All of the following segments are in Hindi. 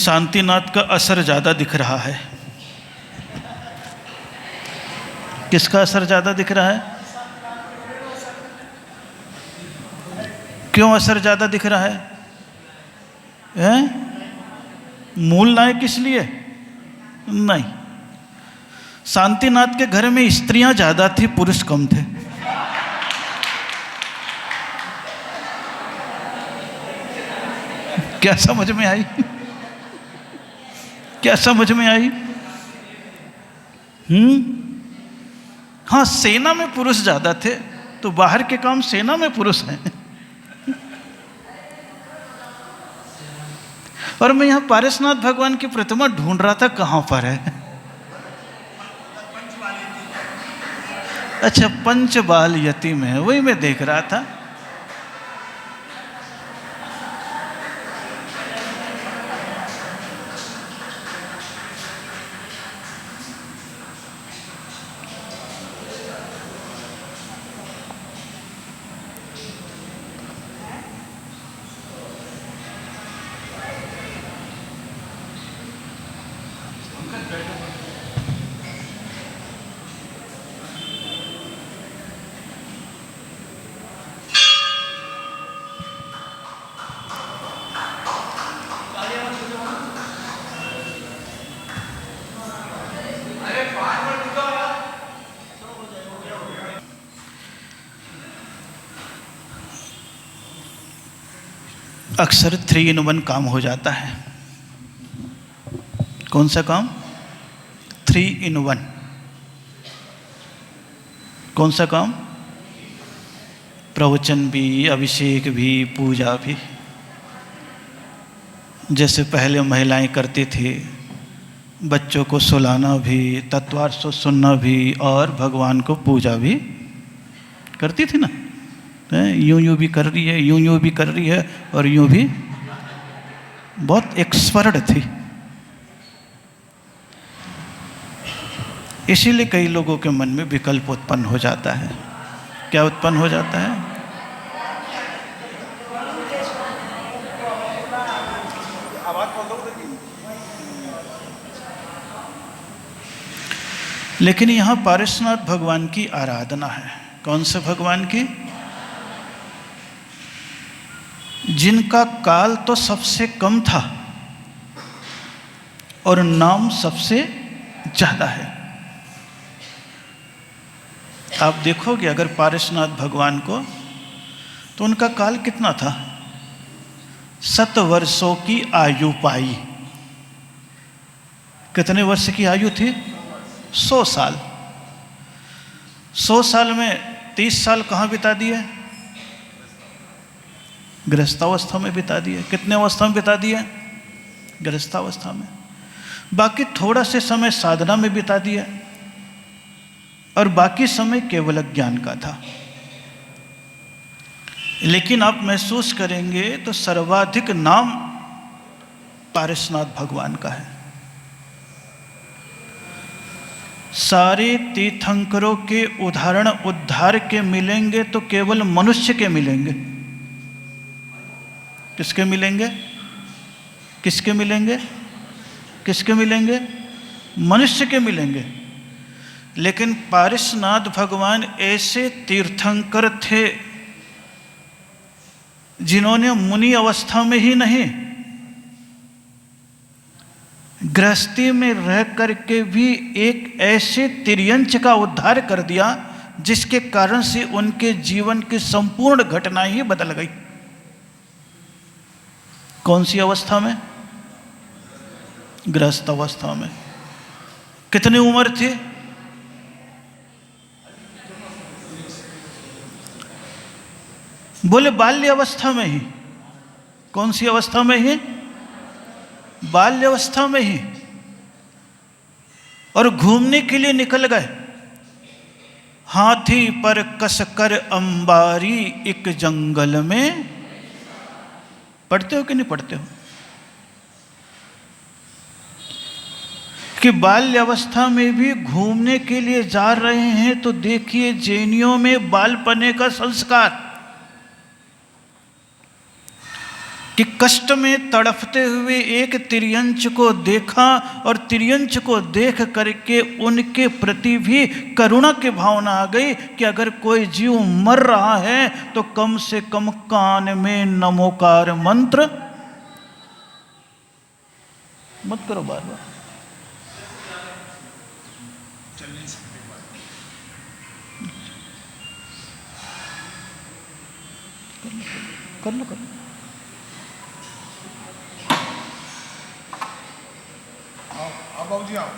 शांतिनाथ का असर ज़्यादा दिख रहा है। किसका असर ज़्यादा दिख रहा है? क्यों असर ज़्यादा दिख रहा है? मूल नायक किस लिए? नहीं, शांतिनाथ के घर में स्त्रियां ज़्यादा थी, पुरुष कम थे। क्या समझ में आई? क्या समझ में आई? हाँ, सेना में पुरुष ज्यादा थे, तो बाहर के काम सेना में पुरुष हैं। और मैं यहां पारसनाथ भगवान की प्रतिमा ढूंढ रहा था, कहां पर है। अच्छा, पंचबाल यति में है, वही मैं देख रहा था। अक्सर 3 in 1 काम हो जाता है। कौन सा काम? 3 in 1। कौन सा काम? प्रवचन भी, अभिषेक भी, पूजा भी। जैसे पहले महिलाएं करती थी, बच्चों को सुलाना भी, तत्वार्थ सुनना भी, और भगवान को पूजा भी करती थी ना। यूं भी कर रही है, यूं भी कर रही है, और यूं भी। बहुत एक्सपर्ट थी। इसीलिए कई लोगों के मन में विकल्प उत्पन्न हो जाता है। क्या उत्पन्न हो जाता है? लेकिन यहां पारसनाथ भगवान की आराधना है। कौन से भगवान की? जिनका काल तो सबसे कम था और नाम सबसे ज्यादा है। आप देखोगे अगर पारसनाथ भगवान को, तो उनका काल कितना था? 7 वर्षों की आयु पाई। कितने वर्ष की आयु थी? 100 साल। 100 साल में 30 साल कहाँ बिता दिए? गृहस्थावस्था में बिता दिए। कितने अवस्था में बिता दिए? गृहस्थावस्था में। बाकी थोड़ा से समय साधना में बिता दिया, और बाकी समय केवल ज्ञान का था। लेकिन आप महसूस करेंगे तो सर्वाधिक नाम पारसनाथ भगवान का है। सारे तीर्थंकरों के उदाहरण उद्धार के मिलेंगे तो केवल मनुष्य के मिलेंगे। किसके मिलेंगे? किसके मिलेंगे? किसके मिलेंगे? मनुष्य के मिलेंगे। लेकिन पारसनाथ भगवान ऐसे तीर्थंकर थे जिन्होंने मुनि अवस्था में ही नहीं, गृहस्थी में रह करके भी एक ऐसे तिर्यंच का उद्धार कर दिया जिसके कारण से उनके जीवन की संपूर्ण घटना ही बदल गई। कौन सी अवस्था में? गृहस्थ अवस्था में। कितनी उम्र थी? बोले बाल्य अवस्था में ही। कौन सी अवस्था में ही? बाल्य अवस्था में ही। और घूमने के लिए निकल गए। हाथी पर कसकर अंबारी एक जंगल में। पढ़ते हो कि नहीं पढ़ते हो कि बाल्य अवस्था में भी घूमने के लिए जा रहे हैं? तो देखिए, जैनियों में बालपने का संस्कार, कि कष्ट में तड़फते हुए एक तिर्यंच को देखा और तिर्यंच को देख करके उनके प्रति भी करुणा की भावना आ गई कि अगर कोई जीव मर रहा है तो कम से कम कान में नमोकार मंत्र मत करो बार बार। कर लो। आओ बाबू जी आओ।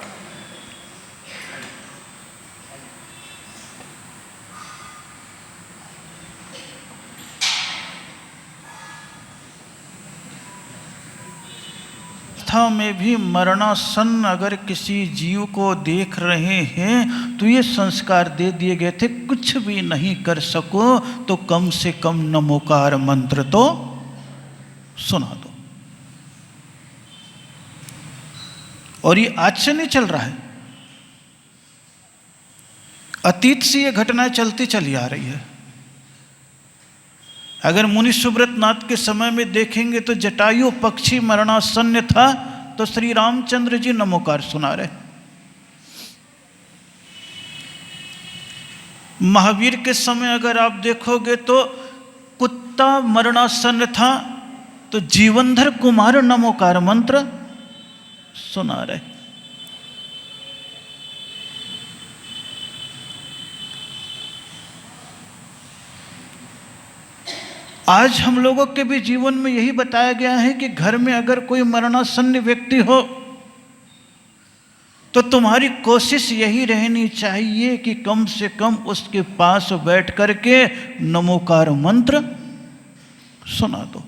अवस्था में भी मरणासन्न अगर किसी जीव को देख रहे हैं तो ये संस्कार दे दिए गए थे, कुछ भी नहीं कर सको तो कम से कम नमोकार मंत्र तो सुना दो। और ये आज से नहीं चल रहा है, अतीत से ये घटनाएं चलती चली आ रही है। अगर मुनि सुब्रत नाथ के समय में देखेंगे तो जटायु पक्षी मरणासन्न था तो श्री रामचंद्र जी नमोकार सुना रहे। महावीर के समय अगर आप देखोगे तो कुत्ता मरणासन्न था तो जीवनधर कुमार नमोकार मंत्र सुना रहे। आज हम लोगों के भी जीवन में यही बताया गया है कि घर में अगर कोई मरणासन्न व्यक्ति हो तो तुम्हारी कोशिश यही रहनी चाहिए कि कम से कम उसके पास बैठ करके नमोकार मंत्र सुना दो।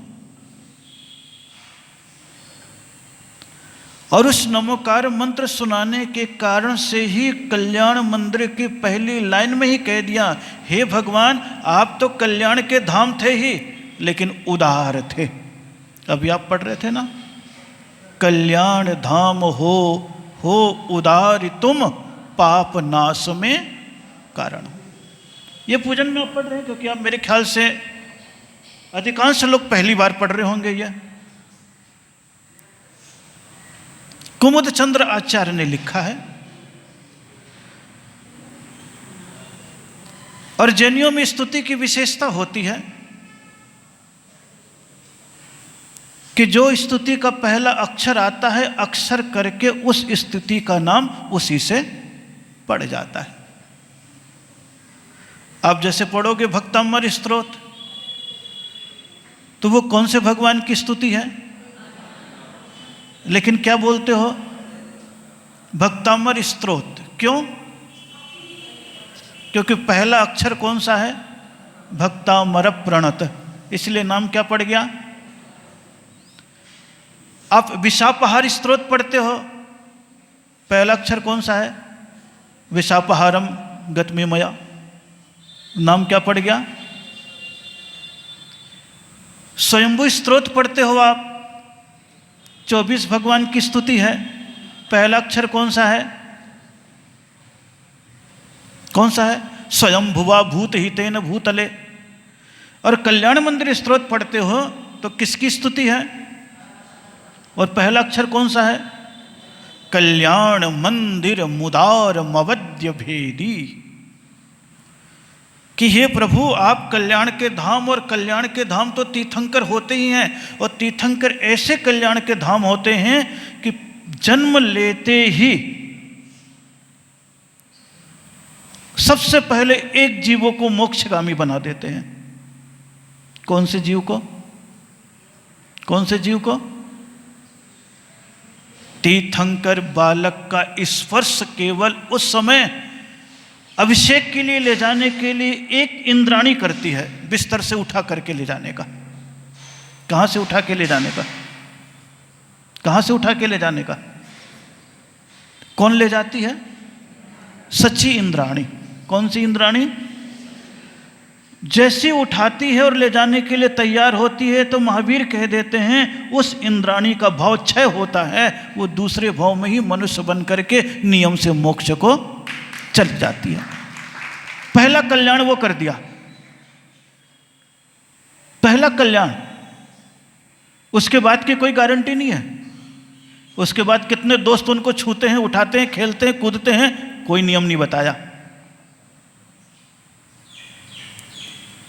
और उस नमोकार मंत्र सुनाने के कारण से ही कल्याण मंदिर की पहली लाइन में ही कह दिया, हे भगवान आप तो कल्याण के धाम थे ही लेकिन उदार थे। अभी आप पढ़ रहे थे ना, कल्याण धाम हो उदार तुम पाप नाश में कारण। ये पूजन में आप पढ़ रहे हैं क्योंकि आप मेरे ख्याल से अधिकांश लोग पहली बार पढ़ रहे होंगे। यह कुमुद चंद्र आचार्य ने लिखा है और जैनियों में स्तुति की विशेषता होती है कि जो स्तुति का पहला अक्षर आता है अक्षर करके उस स्तुति का नाम उसी से पड़ जाता है। आप जैसे पढ़ोगे भक्तामर स्तोत्र तो वो कौन से भगवान की स्तुति है, लेकिन क्या बोलते हो भक्तामर स्तोत्र। क्यों? क्योंकि पहला अक्षर कौन सा है, भक्तामर प्रणत, इसलिए नाम क्या पड़ गया। आप विशापहार स्तोत्र पढ़ते हो, पहला अक्षर कौन सा है, विशापहारम गतमीमया, नाम क्या पड़ गया। स्वयंभू स्तोत्र पढ़ते हो आप, 24 भगवान की स्तुति है, पहला अक्षर कौन सा है, कौन सा है, स्वयंभुवा भूत हितेन भूतले। और कल्याण मंदिर स्तोत्र पढ़ते हो तो किसकी स्तुति है और पहला अक्षर कौन सा है, कल्याण मंदिर मुदार मवद्य भेदी। कि हे प्रभु आप कल्याण के धाम, और कल्याण के धाम तो तीर्थंकर होते ही हैं, और तीर्थंकर ऐसे कल्याण के धाम होते हैं कि जन्म लेते ही सबसे पहले एक जीवों को मोक्षगामी बना देते हैं। कौन से जीव को, कौन से जीव को, तीर्थंकर बालक का स्पर्श केवल उस समय अभिषेक के लिए ले जाने के लिए एक इंद्राणी करती है, बिस्तर से उठा करके ले जाने का। कहां से उठा के ले जाने का, कहां से उठा के ले जाने का, कौन ले जाती है, सच्ची इंद्राणी। कौन सी इंद्राणी, जैसी उठाती है और ले जाने के लिए तैयार होती है तो महावीर कह देते हैं उस इंद्राणी का भाव क्षय होता है, वो दूसरे भाव में ही मनुष्य बन करके नियम से मोक्ष को चली जाती है। पहला कल्याण वो कर दिया, पहला कल्याण। उसके बाद की कोई गारंटी नहीं है। उसके बाद कितने दोस्त उनको छूते हैं, उठाते हैं, खेलते हैं, कूदते हैं, कोई नियम नहीं बताया।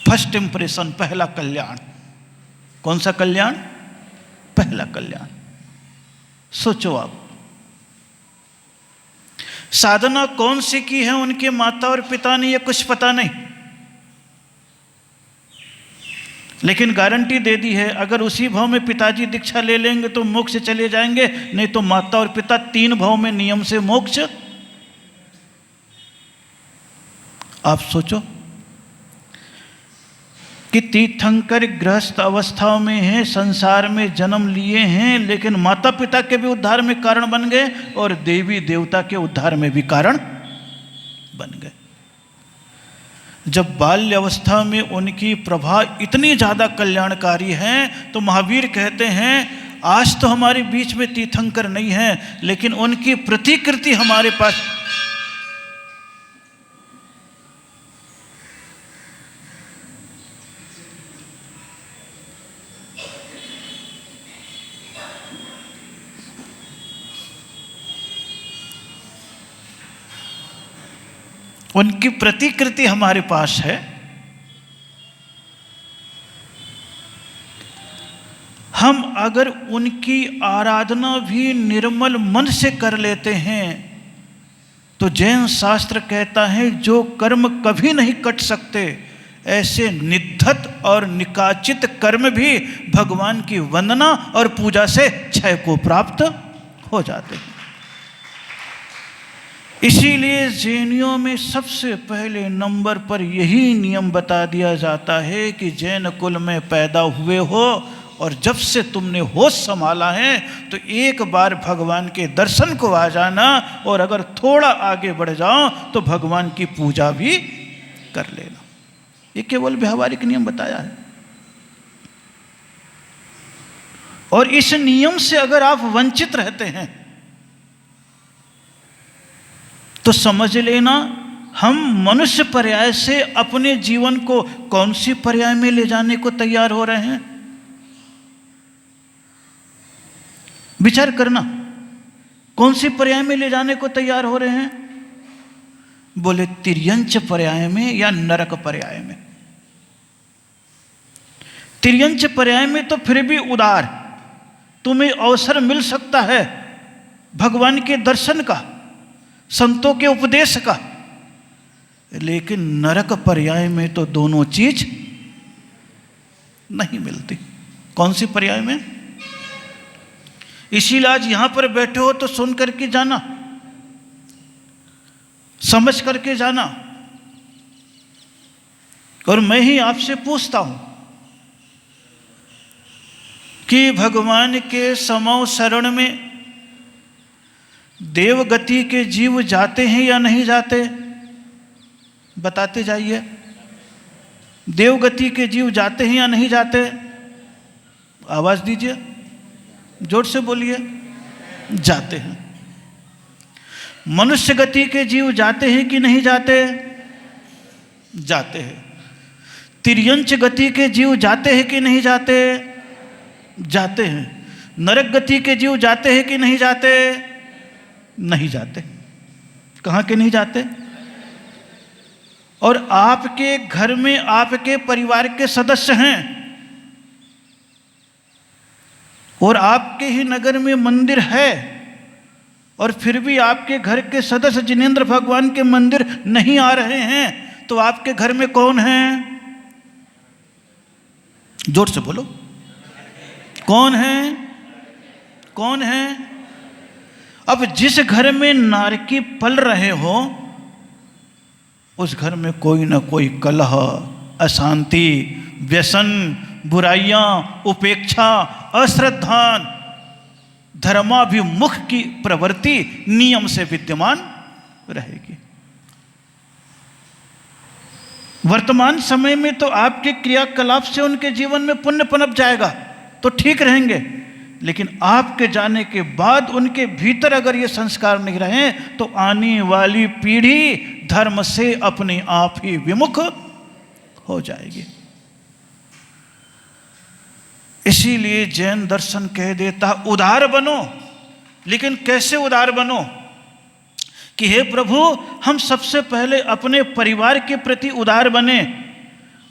फर्स्ट इंप्रेशन, पहला कल्याण। कौन सा कल्याण? पहला कल्याण। सोचो आप, साधना कौन सी की है उनके माता और पिता ने, ये कुछ पता नहीं, लेकिन गारंटी दे दी है, अगर उसी भाव में पिताजी दीक्षा ले लेंगे तो मोक्ष चले जाएंगे, नहीं तो माता और पिता 3 भाव में नियम से मोक्ष। आप सोचो कि तीर्थंकर गृहस्थ अवस्था में हैं, संसार में जन्म लिए हैं, लेकिन माता पिता के भी उद्धार में कारण बन गए और देवी देवता के उद्धार में भी कारण बन गए। जब बाल्य अवस्था में उनकी प्रभा इतनी ज़्यादा कल्याणकारी है तो महावीर कहते हैं आज तो हमारे बीच में तीर्थंकर नहीं है, लेकिन उनकी प्रतिकृति हमारे पास। उनकी प्रतिकृति हमारे पास है। हम अगर उनकी आराधना भी निर्मल मन से कर लेते हैं तो जैन शास्त्र कहता है जो कर्म कभी नहीं कट सकते, ऐसे निद्धत और निकाचित कर्म भी भगवान की वंदना और पूजा से क्षय को प्राप्त हो जाते हैं। इसीलिए जैनियों में सबसे पहले नंबर पर यही नियम बता दिया जाता है कि जैन कुल में पैदा हुए हो और जब से तुमने होश संभाला है तो एक बार भगवान के दर्शन को आ जाना, और अगर थोड़ा आगे बढ़ जाओ तो भगवान की पूजा भी कर लेना। ये केवल व्यवहारिक नियम बताया है। और इस नियम से अगर आप वंचित रहते हैं तो समझ लेना हम मनुष्य पर्याय से अपने जीवन को कौन सी पर्याय में ले जाने को तैयार हो रहे हैं। विचार करना, कौन सी पर्याय में ले जाने को तैयार हो रहे हैं? बोले तिर्यंच पर्याय में या नरक पर्याय में। तिर्यंच पर्याय में तो फिर भी उदार, तुम्हें अवसर मिल सकता है भगवान के दर्शन का, संतों के उपदेश का, लेकिन नरक पर्याय में तो दोनों चीज नहीं मिलती। कौन सी पर्याय में? इसीलिए आज यहां पर बैठे हो तो सुन करके जाना, समझ करके जाना। और मैं ही आपसे पूछता हूं कि भगवान के समौ शरण में देवगति के जीव जाते हैं या नहीं जाते? बताते जाइए। देवगति के जीव जाते हैं या नहीं जाते? आवाज दीजिए, जोर से बोलिए। जाते हैं। मनुष्य गति के जीव जाते हैं कि नहीं जाते? जाते हैं। तिर्यंच गति के जीव जाते हैं कि नहीं जाते? जाते हैं। नरक गति के जीव जाते हैं कि नहीं जाते? नहीं जाते। कहाँ के नहीं जाते? और आपके घर में आपके परिवार के सदस्य हैं और आपके ही नगर में मंदिर है, और फिर भी आपके घर के सदस्य जिनेंद्र भगवान के मंदिर नहीं आ रहे हैं, तो आपके घर में कौन है? जोर से बोलो, कौन है? कौन है? अब जिस घर में नारकी पल रहे हो उस घर में कोई ना कोई कलह, अशांति, व्यसन, बुराइयां, उपेक्षा, अश्रद्धा, धर्माभिमुख की प्रवृत्ति नियम से विद्यमान रहेगी। वर्तमान समय में तो आपके क्रियाकलाप से उनके जीवन में पुण्य पनप जाएगा तो ठीक रहेंगे, लेकिन आपके जाने के बाद उनके भीतर अगर ये संस्कार नहीं रहे तो आने वाली पीढ़ी धर्म से अपने आप ही विमुख हो जाएगी। इसीलिए जैन दर्शन कह देता उदार बनो। लेकिन कैसे उदार बनो कि हे प्रभु, हम सबसे पहले अपने परिवार के प्रति उदार बने,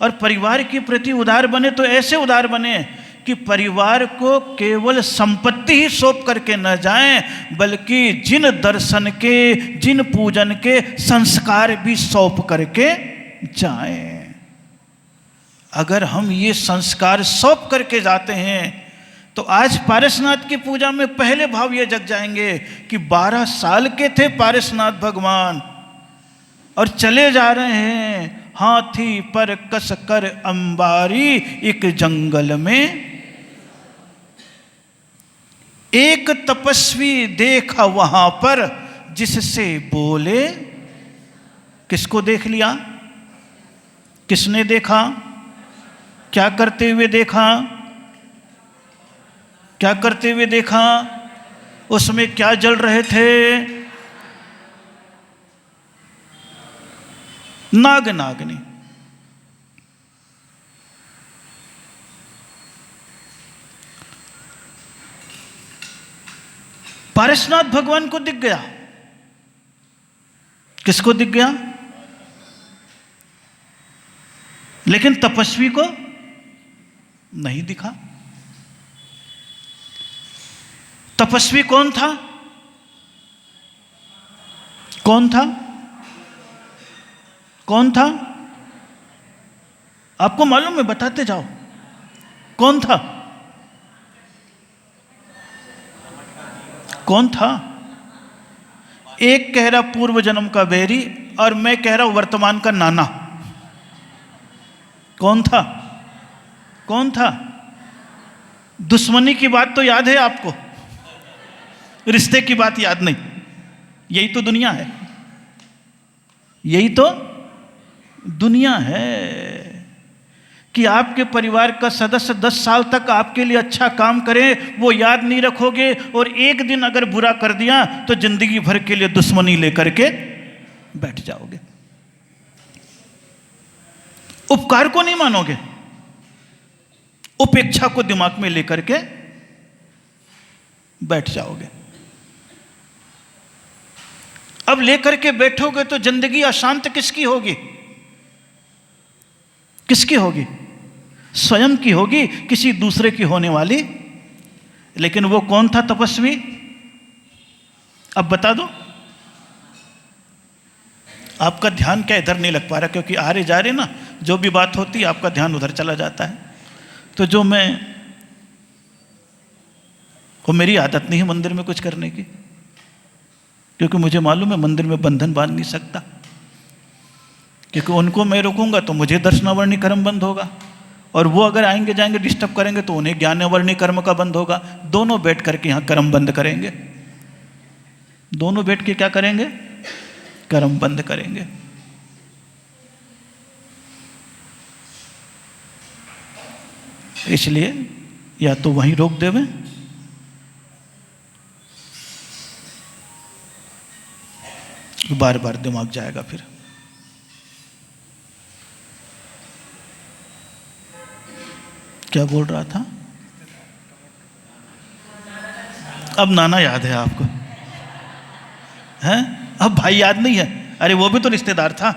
और परिवार के प्रति उदार बने तो ऐसे उदार बने कि परिवार को केवल संपत्ति ही सौंप करके न जाएं, बल्कि जिन दर्शन के, जिन पूजन के संस्कार भी सौंप करके जाएं। अगर हम ये संस्कार सौंप करके जाते हैं तो आज पारसनाथ की पूजा में पहले भाव ये जग जाएंगे कि 12 साल के थे पारसनाथ भगवान और चले जा रहे हैं हाथी पर कस कर अंबारी एक जंगल में। एक तपस्वी देखा वहां पर जिससे बोले। किसको देख लिया? किसने देखा? क्या करते हुए देखा? क्या करते हुए देखा? उसमें क्या जल रहे थे? नाग नागनी। पारसनाथ भगवान को दिख गया। किसको दिख गया? लेकिन तपस्वी को नहीं दिखा। तपस्वी कौन था? कौन था? कौन था? आपको मालूम है? बताते जाओ। कौन था? कौन था? एक कह रहा पूर्व जन्म का बैरी और मैं कह रहा हूं वर्तमान का नाना। कौन था? कौन था? दुश्मनी की बात तो याद है आपको, रिश्ते की बात याद नहीं। यही तो दुनिया है, यही तो दुनिया है कि आपके परिवार का सदस्य 10 साल तक आपके लिए अच्छा काम करे, वो याद नहीं रखोगे, और एक दिन अगर बुरा कर दिया तो जिंदगी भर के लिए दुश्मनी लेकर के बैठ जाओगे। उपकार को नहीं मानोगे, उपेक्षा को दिमाग में लेकर के बैठ जाओगे। अब लेकर के बैठोगे तो जिंदगी अशांत किसकी होगी? किसकी होगी? स्वयं की होगी, किसी दूसरे की होने वाली। लेकिन वो कौन था तपस्वी? अब बता दो। आपका ध्यान क्या इधर नहीं लग पा रहा, क्योंकि आ रहे जा रहे ना, जो भी बात होती है आपका ध्यान उधर चला जाता है। तो जो मैं, वो मेरी आदत नहीं है मंदिर में कुछ करने की, क्योंकि मुझे मालूम है मंदिर में बंधन बांध नहीं सकता, क्योंकि उनको मैं रोकूंगा तो मुझे दर्शनावरणी कर्म बंद होगा, और वो अगर आएंगे जाएंगे डिस्टर्ब करेंगे तो उन्हें ज्ञानावरणी कर्म का बंद होगा। दोनों बैठ करके यहाँ कर्म बंद करेंगे। दोनों बैठ के क्या करेंगे? कर्म बंद करेंगे। इसलिए या तो वहीं रोक देवे, बार बार दिमाग जाएगा। फिर क्या बोल रहा था? अब नाना याद है आपको? हैं? अब भाई याद नहीं है? अरे वो भी तो रिश्तेदार था,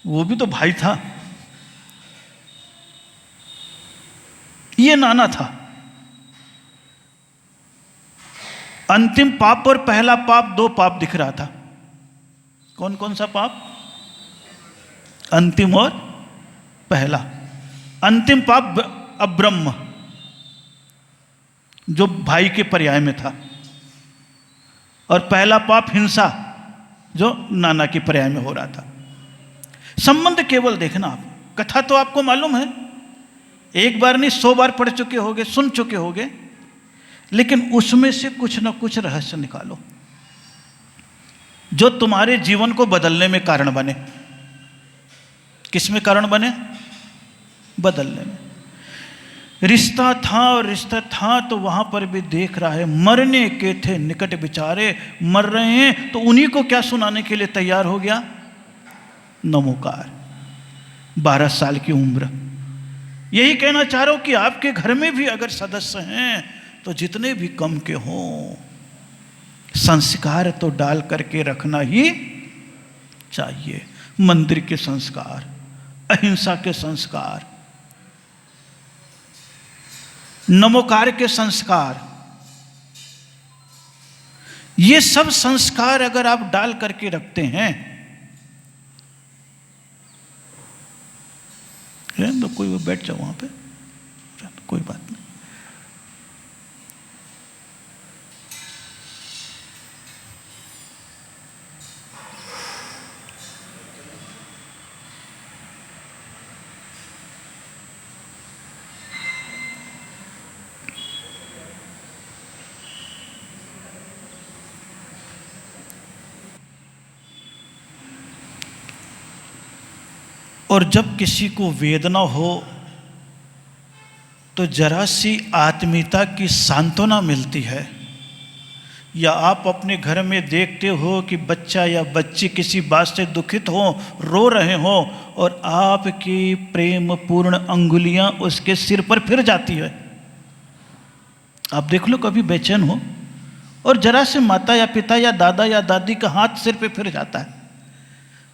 वो भी तो भाई था। ये नाना था। अंतिम पाप और पहला पाप, 2 पाप दिख रहा था। कौन कौन सा पाप? अंतिम और पहला। अंतिम पाप अब्रह्म, जो भाई के पर्याय में था, और पहला पाप हिंसा, जो नाना के पर्याय में हो रहा था। संबंध केवल देखना आप। कथा तो आपको मालूम है, एक बार नहीं 100 बार पढ़ चुके होगे, सुन चुके होगे, लेकिन उसमें से कुछ ना कुछ रहस्य निकालो जो तुम्हारे जीवन को बदलने में कारण बने। किस में कारण बने? बदलने में। रिश्ता था, और रिश्ता था तो वहां पर भी देख रहा है, मरने के थे निकट बिचारे, मर रहे हैं, तो उन्हीं को क्या सुनाने के लिए तैयार हो गया? नमोकार। 12 साल की उम्र, यही कहना चाह रहा हूं कि आपके घर में भी अगर सदस्य हैं तो जितने भी कम के हों, संस्कार तो डाल करके रखना ही चाहिए। मंदिर के संस्कार, अहिंसा के संस्कार, नमोकार के संस्कार, ये सब संस्कार अगर आप डाल करके रखते हैं तो कोई वो बैठ जाओ वहां पे, कोई बात नहीं। और जब किसी को वेदना हो तो जरा सी आत्मीयता की सांत्वना मिलती है। या आप अपने घर में देखते हो कि बच्चा या बच्ची किसी बात से दुखित हो, रो रहे हो, और आपकी प्रेम पूर्ण अंगुलियां उसके सिर पर फिर जाती है। आप देख लो कभी बेचैन हो और जरा से माता या पिता या दादा या दादी का हाथ सिर पे फिर जाता है,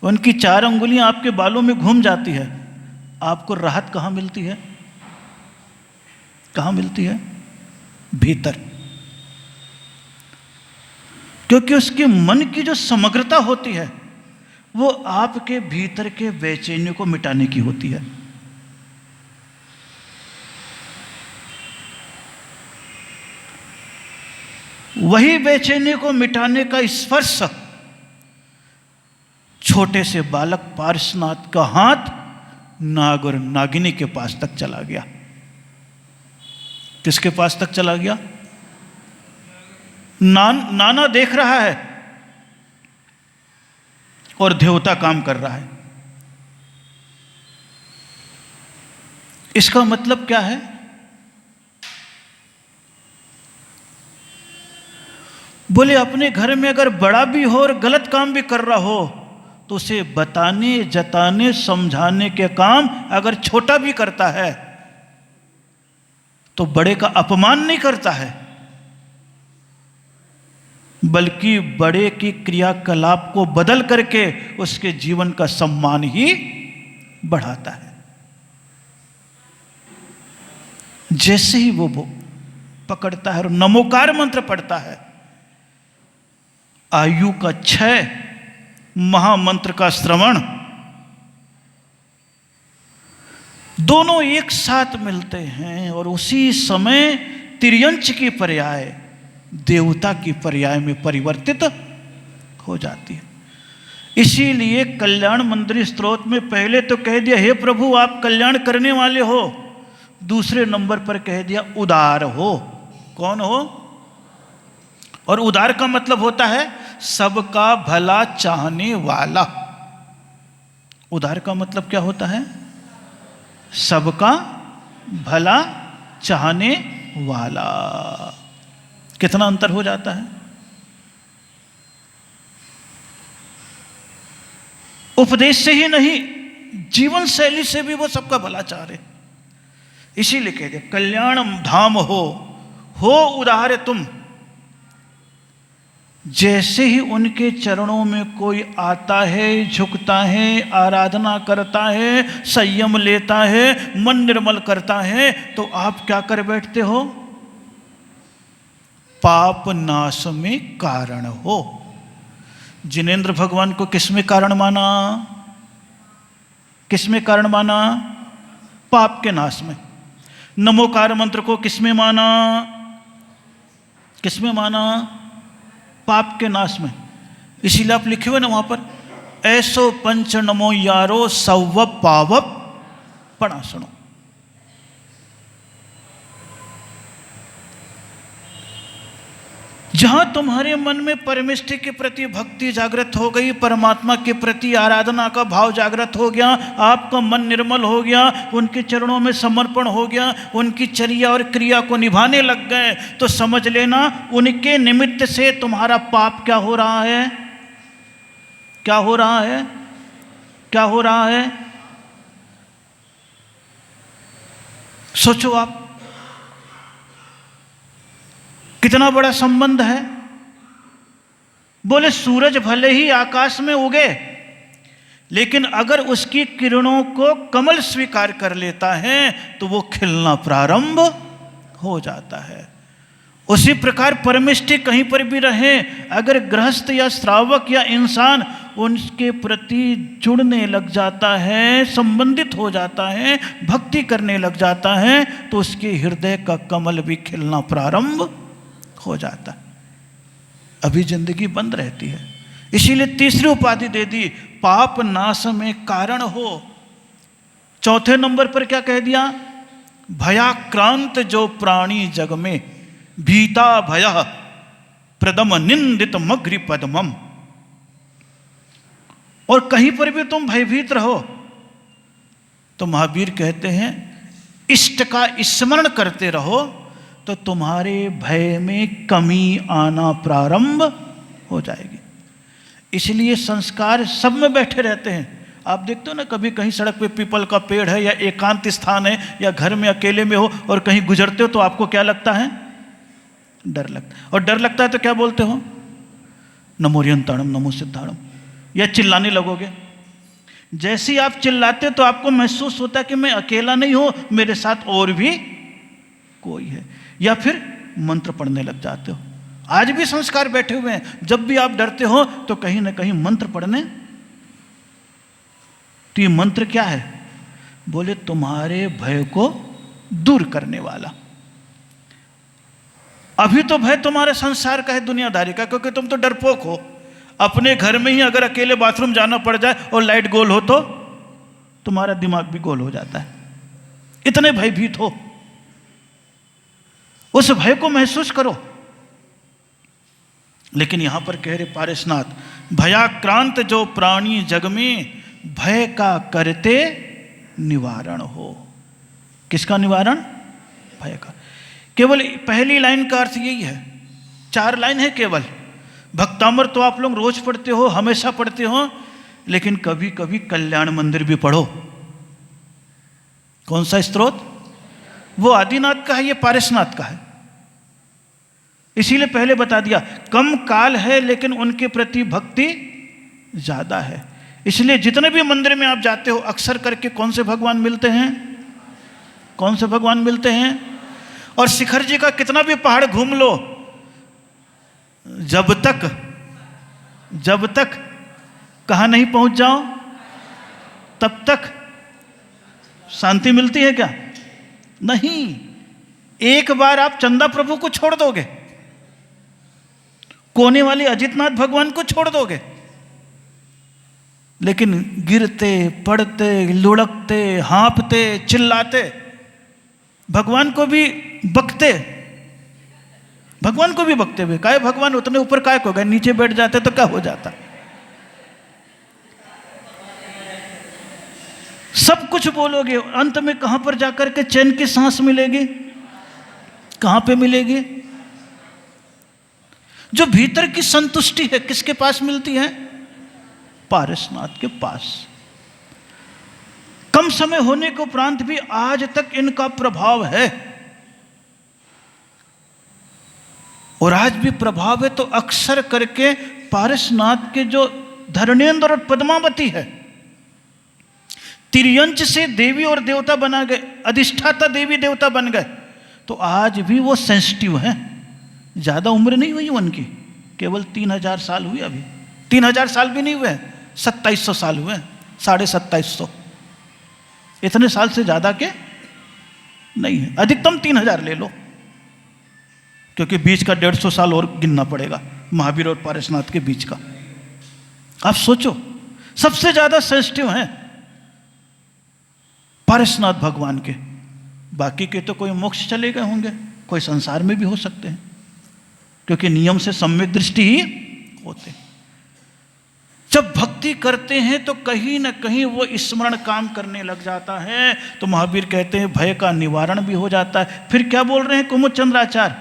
उनकी 4 अंगुलियां आपके बालों में घूम जाती है, आपको राहत कहाँ मिलती है? कहाँ मिलती है? भीतर। क्योंकि उसके मन की जो समग्रता होती है वो आपके भीतर के बेचैनी को मिटाने की होती है। वही बेचैनी को मिटाने का स्पर्श छोटे से बालक पार्श्वनाथ का हाथ नाग और नागिनी के पास तक चला गया। किसके पास तक चला गया? नाना देख रहा है और देवता काम कर रहा है। इसका मतलब क्या है? बोले अपने घर में अगर बड़ा भी हो और गलत काम भी कर रहा हो तो उसे बताने, जताने, समझाने के काम अगर छोटा भी करता है तो बड़े का अपमान नहीं करता है, बल्कि बड़े की क्रियाकलाप को बदल करके उसके जीवन का सम्मान ही बढ़ाता है। जैसे ही वो पकड़ता है और नमोकार मंत्र पढ़ता है, आयु का क्षय, महामंत्र का श्रवण, दोनों एक साथ मिलते हैं और उसी समय तिर्यंच की पर्याय देवता की पर्याय में परिवर्तित हो जाती है। इसीलिए कल्याण मंदिर स्तोत्र में पहले तो कह दिया हे प्रभु आप कल्याण करने वाले हो, दूसरे नंबर पर कह दिया उदार हो। कौन हो? और उदार का मतलब होता है सबका भला चाहने वाला। उदार का मतलब क्या होता है? सबका भला चाहने वाला। कितना अंतर हो जाता है? उपदेश से ही नहीं, जीवन शैली से भी वो सबका भला चाह रहे। इसीलिए कह दिया कल्याण धाम हो उदार तुम। जैसे ही उनके चरणों में कोई आता है, झुकता है, आराधना करता है, संयम लेता है, मन निर्मल करता है, तो आप क्या कर बैठते हो? पाप नाश में कारण हो। जिनेंद्र भगवान को किसमें कारण माना? किसमें कारण माना? पाप के नाश में। नमोकार मंत्र को किसमें माना? किसमें माना? पाप के नाश में। इसीलिए आप लिखे हुए ना वहां पर, ऐसो पंच नमो यारो सव पावप पढ़ा सुनो। जहां तुम्हारे मन में परमेष्ठि के प्रति भक्ति जागृत हो गई, परमात्मा के प्रति आराधना का भाव जागृत हो गया, आपका मन निर्मल हो गया, उनके चरणों में समर्पण हो गया, उनकी चर्या और क्रिया को निभाने लग गए, तो समझ लेना उनके निमित्त से तुम्हारा पाप क्या हो रहा है? क्या हो रहा है? क्या हो रहा है? सोचो आप, कितना बड़ा संबंध है। बोले सूरज भले ही आकाश में उगे, लेकिन अगर उसकी किरणों को कमल स्वीकार कर लेता है तो वो खिलना प्रारंभ हो जाता है। उसी प्रकार परमिष्टि कहीं पर भी रहे, अगर गृहस्थ या श्रावक या इंसान उनके प्रति जुड़ने लग जाता है, संबंधित हो जाता है, भक्ति करने लग जाता है, तो उसके हृदय का कमल भी खिलना प्रारंभ हो जाता है। अभी जिंदगी बंद रहती है। इसीलिए तीसरी उपाधि दे दी, पाप नाश में कारण हो। चौथे नंबर पर क्या कह दिया? भयाक्रांत जो प्राणी जग में, भीता भय प्रदम निंदित मग्रि पद्मम। और कहीं पर भी तुम भयभीत रहो तो महावीर कहते हैं इष्ट का स्मरण करते रहो तो तुम्हारे भय में कमी आना प्रारंभ हो जाएगी। इसलिए संस्कार सब में बैठे रहते हैं। आप देखते हो ना, कभी कहीं सड़क पे पीपल का पेड़ है या एकांत स्थान है या घर में अकेले में हो और कहीं गुजरते हो तो आपको क्या लगता है? डर लगता है। और डर लगता है तो क्या बोलते हो? नमो रियंताणम नमो सिद्धाणम, या चिल्लाने लगोगे। जैसे ही आप चिल्लाते तो आपको महसूस होता है कि मैं अकेला नहीं हूं, मेरे साथ और भी कोई है। या फिर मंत्र पढ़ने लग जाते हो। आज भी संस्कार बैठे हुए हैं, जब भी आप डरते हो तो कहीं ना कहीं मंत्र पढ़ने। तो ये मंत्र क्या है? बोले तुम्हारे भय को दूर करने वाला। अभी तो भय तुम्हारे संसार का है, दुनियादारी का, क्योंकि तुम तो डरपोक हो। अपने घर में ही अगर अकेले बाथरूम जाना पड़ जाए और लाइट गोल हो तो तुम्हारा दिमाग भी गोल हो जाता है, इतने भयभीत हो। उस भय को महसूस करो। लेकिन यहां पर कह रहे पारसनाथ, भयाक्रांत जो प्राणी जग में, भय का करते निवारण हो। किसका निवारण? भय का। केवल पहली लाइन का अर्थ यही है, 4 लाइन है केवल। भक्तामृत तो आप लोग रोज पढ़ते हो, हमेशा पढ़ते हो, लेकिन कभी कभी कल्याण मंदिर भी पढ़ो। कौन सा स्त्रोत? वो आदिनाथ का है, ये पारसनाथ का है। इसीलिए पहले बता दिया, कम काल है लेकिन उनके प्रति भक्ति ज्यादा है। इसलिए जितने भी मंदिर में आप जाते हो अक्सर करके कौन से भगवान मिलते हैं? कौन से भगवान मिलते हैं? और शिखर जी का कितना भी पहाड़ घूम लो, जब तक कहां नहीं पहुंच जाओ तब तक शांति मिलती है क्या? नहीं। एक बार आप चंदा प्रभु को छोड़ दोगे, कोने वाले अजितनाथ भगवान को छोड़ दोगे, लेकिन गिरते पड़ते लुढ़कते हाँफते चिल्लाते, भगवान को भी बकते, हुए काहे भगवान उतने ऊपर काय को गए, नीचे बैठ जाते तो क्या हो जाता? सब कुछ बोलोगे, अंत में कहां पर जाकर के चैन की सांस मिलेगी? कहां पे मिलेगी? जो भीतर की संतुष्टि है किसके पास मिलती है? पारसनाथ के पास। कम समय होने के उपरांत भी आज तक इनका प्रभाव है, और आज भी प्रभाव है। तो अक्सर करके पारसनाथ के जो धरणेन्द्र और पद्मावती है, तिर्यंच से देवी और देवता बना गए, अधिष्ठाता देवी देवता बन गए, तो आज भी वो सेंसिटिव हैं। ज़्यादा उम्र नहीं हुई उनकी, केवल 3000 साल हुई। अभी 3000 साल भी नहीं हुए, 2700 साल हुए, 2750। इतने साल से ज़्यादा के नहीं है, अधिकतम 3000 ले लो, क्योंकि बीच का 150 साल और गिनना पड़ेगा, महावीर और पारसनाथ के बीच का। आप सोचो, सबसे ज़्यादा सेंसिटिव हैं पारसनाथ भगवान के। बाकी के तो कोई मोक्ष चले गए होंगे, कोई संसार में भी हो सकते हैं, क्योंकि नियम से सम्यक दृष्टि ही होते। जब भक्ति करते हैं तो कहीं ना कहीं वो स्मरण काम करने लग जाता है, तो महावीर कहते हैं भय का निवारण भी हो जाता है। फिर क्या बोल रहे हैं कुमुद चंद्राचार्य?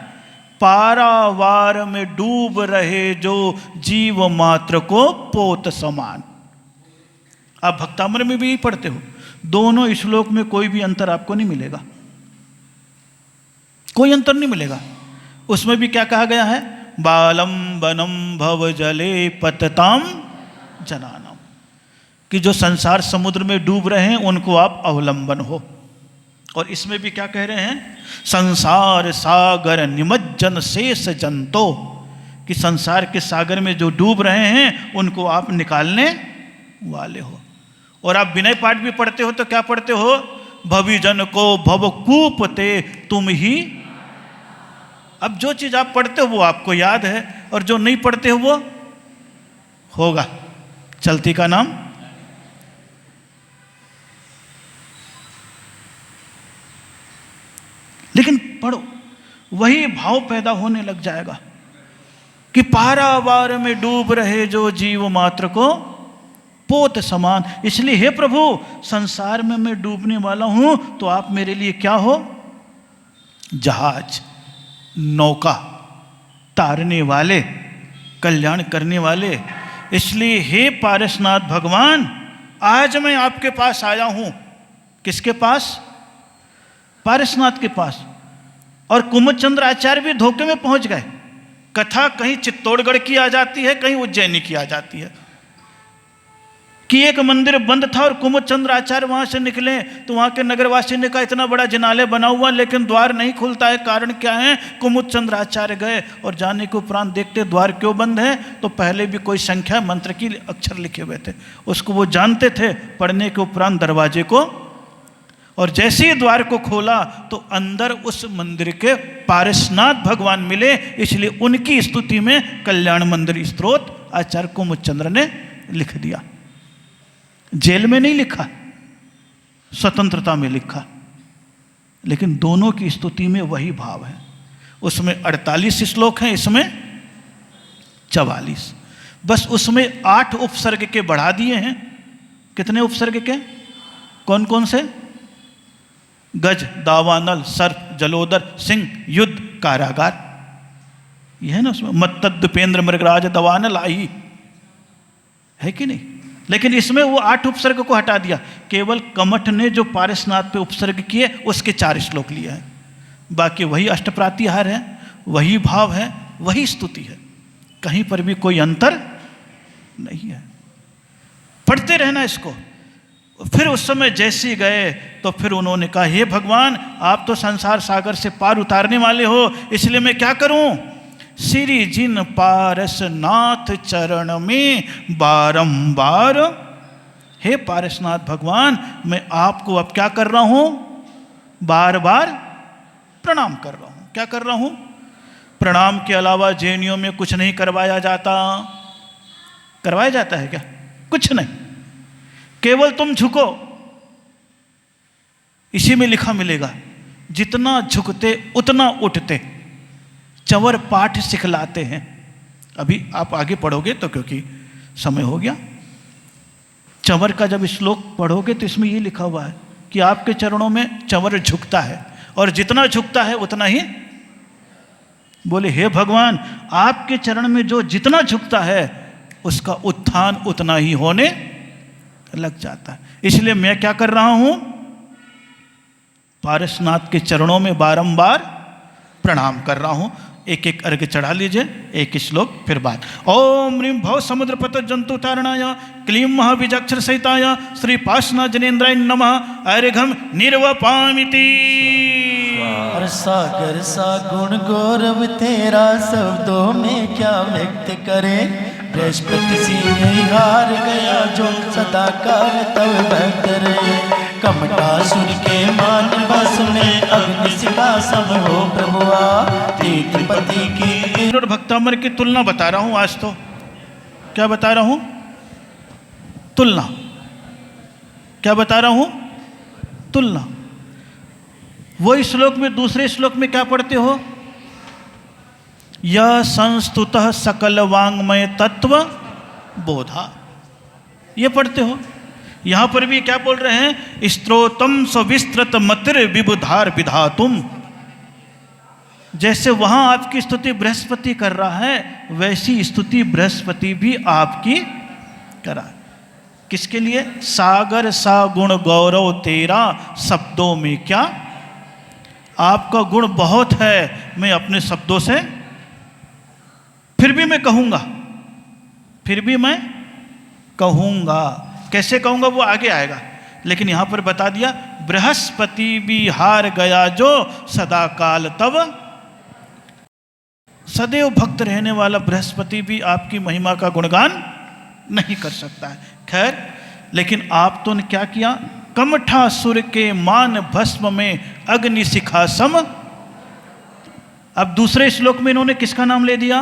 पारावार में डूब रहे जो जीव मात्र को पोत समान। आप भक्तामृत में भी पढ़ते हो, दोनों श्लोक में कोई भी अंतर आपको नहीं मिलेगा। कोई अंतर नहीं मिलेगा। उसमें भी क्या कहा गया है, बालम बनम भव जले पतताम जनानम, कि जो संसार समुद्र में डूब रहे हैं उनको आप अवलंबन हो। और इसमें भी क्या कह रहे हैं, संसार सागर निमज्जन शेष जंतो, कि संसार के सागर में जो डूब रहे हैं उनको आप निकालने वाले हो। और आप विनय पाठ भी पढ़ते हो तो क्या पढ़ते हो, भविजन को भवकूपते तुम ही। अब जो चीज आप पढ़ते हो वो आपको याद है, और जो नहीं पढ़ते हो वो होगा चलती का नाम। लेकिन पढ़ो, वही भाव पैदा होने लग जाएगा कि पारावार में डूब रहे जो जीव मात्र को पोत समान। इसलिए हे प्रभु, संसार में मैं डूबने वाला हूं तो आप मेरे लिए क्या हो, जहाज, नौका, तारने वाले, कल्याण करने वाले। इसलिए हे पारसनाथ भगवान, आज मैं आपके पास आया हूं। किसके पास, पारसनाथ के पास। और कुमुदचंद्र आचार्य भी धोखे में पहुंच गए। कथा कहीं चित्तौड़गढ़ की आ जाती है, कहीं उज्जैनी की आ जाती है, कि एक मंदिर बंद था और कुमुदचंद्र आचार्य वहां से निकले तो वहां के नगरवासी ने कहा इतना बड़ा जिनालय बना हुआ लेकिन द्वार नहीं खुलता है, कारण क्या है। कुमुदचंद्र आचार्य गए और जाने के उपरांत देखते द्वार क्यों बंद है, तो पहले भी कोई संख्या मंत्र की अक्षर लिखे हुए थे, उसको वो जानते थे। पढ़ने के उपरांत दरवाजे को, और जैसे ही द्वार को खोला तो अंदर उस मंदिर के पारसनाथ भगवान मिले। इसलिए उनकी स्तुति में कल्याण मंदिर स्तोत्र आचार्य कुमुदचंद्र ने लिख दिया। जेल में नहीं लिखा, स्वतंत्रता में लिखा, लेकिन दोनों की स्तुति में वही भाव है। उसमें 48 श्लोक हैं, इसमें 44। बस उसमें 8 उपसर्ग के बढ़ा दिए हैं। कितने उपसर्ग के, कौन कौन से, गज, दावानल, सर्प, जलोदर, सिंह, युद्ध, कारागार, यह है ना उसमें। मत्तद्दुपेंद्र मृगराज दवानल आई, है कि नहीं। लेकिन इसमें वो 8 उपसर्ग को हटा दिया, केवल कमठ ने जो पारसनाथ पे उपसर्ग किए उसके 4 श्लोक लिए हैं। बाकी वही अष्टप्रातिहार है, वही भाव है, वही स्तुति है, कहीं पर भी कोई अंतर नहीं है। पढ़ते रहना इसको। फिर उस समय जैसे गए तो फिर उन्होंने कहा, हे भगवान, आप तो संसार सागर से पार उतारने वाले हो, इसलिए मैं क्या करूं। श्री जिन पारसनाथ चरण में बारंबार, हे पारसनाथ भगवान, मैं आपको अब क्या कर रहा हूं, बार बार प्रणाम कर रहा हूं। क्या कर रहा हूं, प्रणाम के अलावा जैनियों में कुछ नहीं करवाया जाता। करवाया जाता है क्या, कुछ नहीं, केवल तुम झुको। इसी में लिखा मिलेगा, जितना झुकते उतना उठते, चंवर पाठ सिखलाते हैं। अभी आप आगे पढ़ोगे तो, क्योंकि समय हो गया, चंवर का जब श्लोक पढ़ोगे तो इसमें ये लिखा हुआ है कि आपके चरणों में चंवर झुकता है, और जितना झुकता है उतना ही, बोले हे भगवान, आपके चरण में जो जितना झुकता है उसका उत्थान उतना ही होने लग जाता है। इसलिए मैं क्या कर रहा हूं, पारसनाथ के चरणों में बारंबार प्रणाम कर रहा हूं। एक एक अर्घ्य चढ़ा लीजिए, एक श्लोक फिर बात। ओम ह्रीं भव समुद्र पत जंतु तारणाय क्लीं महाबीजाक्षर सहिताय श्री पार्श्वनाथ जनेन्द्राय नमः अर्घ्यं निर्वपामिति। सागर सा गुण गौरव तेरा शब्दों में क्या व्यक्त करे। बृहस्पति सिंह हार गया जो सदा काल तब भक्त रहे। कमटासुर के मान बस में अग्निशिखा सम हो प्रभुआ। तीर्थपति की और भक्तामर की तुलना बता रहा हूं आज। तो क्या बता रहा हूं, तुलना। क्या बता रहा हूं, तुलना। वो श्लोक में, दूसरे श्लोक में क्या पढ़ते हो, यह संस्तुतः सकल वांग्मय तत्व बोधा, ये पढ़ते हो। यहां पर भी क्या बोल रहे हैं, स्त्रोतम सविस्तृत मतिर विबुधार विधातुम। जैसे वहां आपकी स्तुति बृहस्पति कर रहा है, वैसी स्तुति बृहस्पति भी आपकी करा। किसके लिए, सागर सा गुण गौरव तेरा शब्दों में क्या आपका गुण बहुत है, मैं अपने शब्दों से फिर भी मैं कहूँगा, फिर भी मैं कहूँगा। कैसे कहूँगा वो आगे आएगा, लेकिन यहाँ पर बता दिया, बृहस्पति भी हार गया जो सदा काल तब। सदैव भक्त रहने वाला बृहस्पति भी आपकी महिमा का गुणगान नहीं कर सकता है। खैर, लेकिन आप तो ने क्या किया, कमठासुर के मान भस्म में अग्नि शिखा सम। अब दूसरे श्लोक में इन्होंने किसका नाम ले दिया,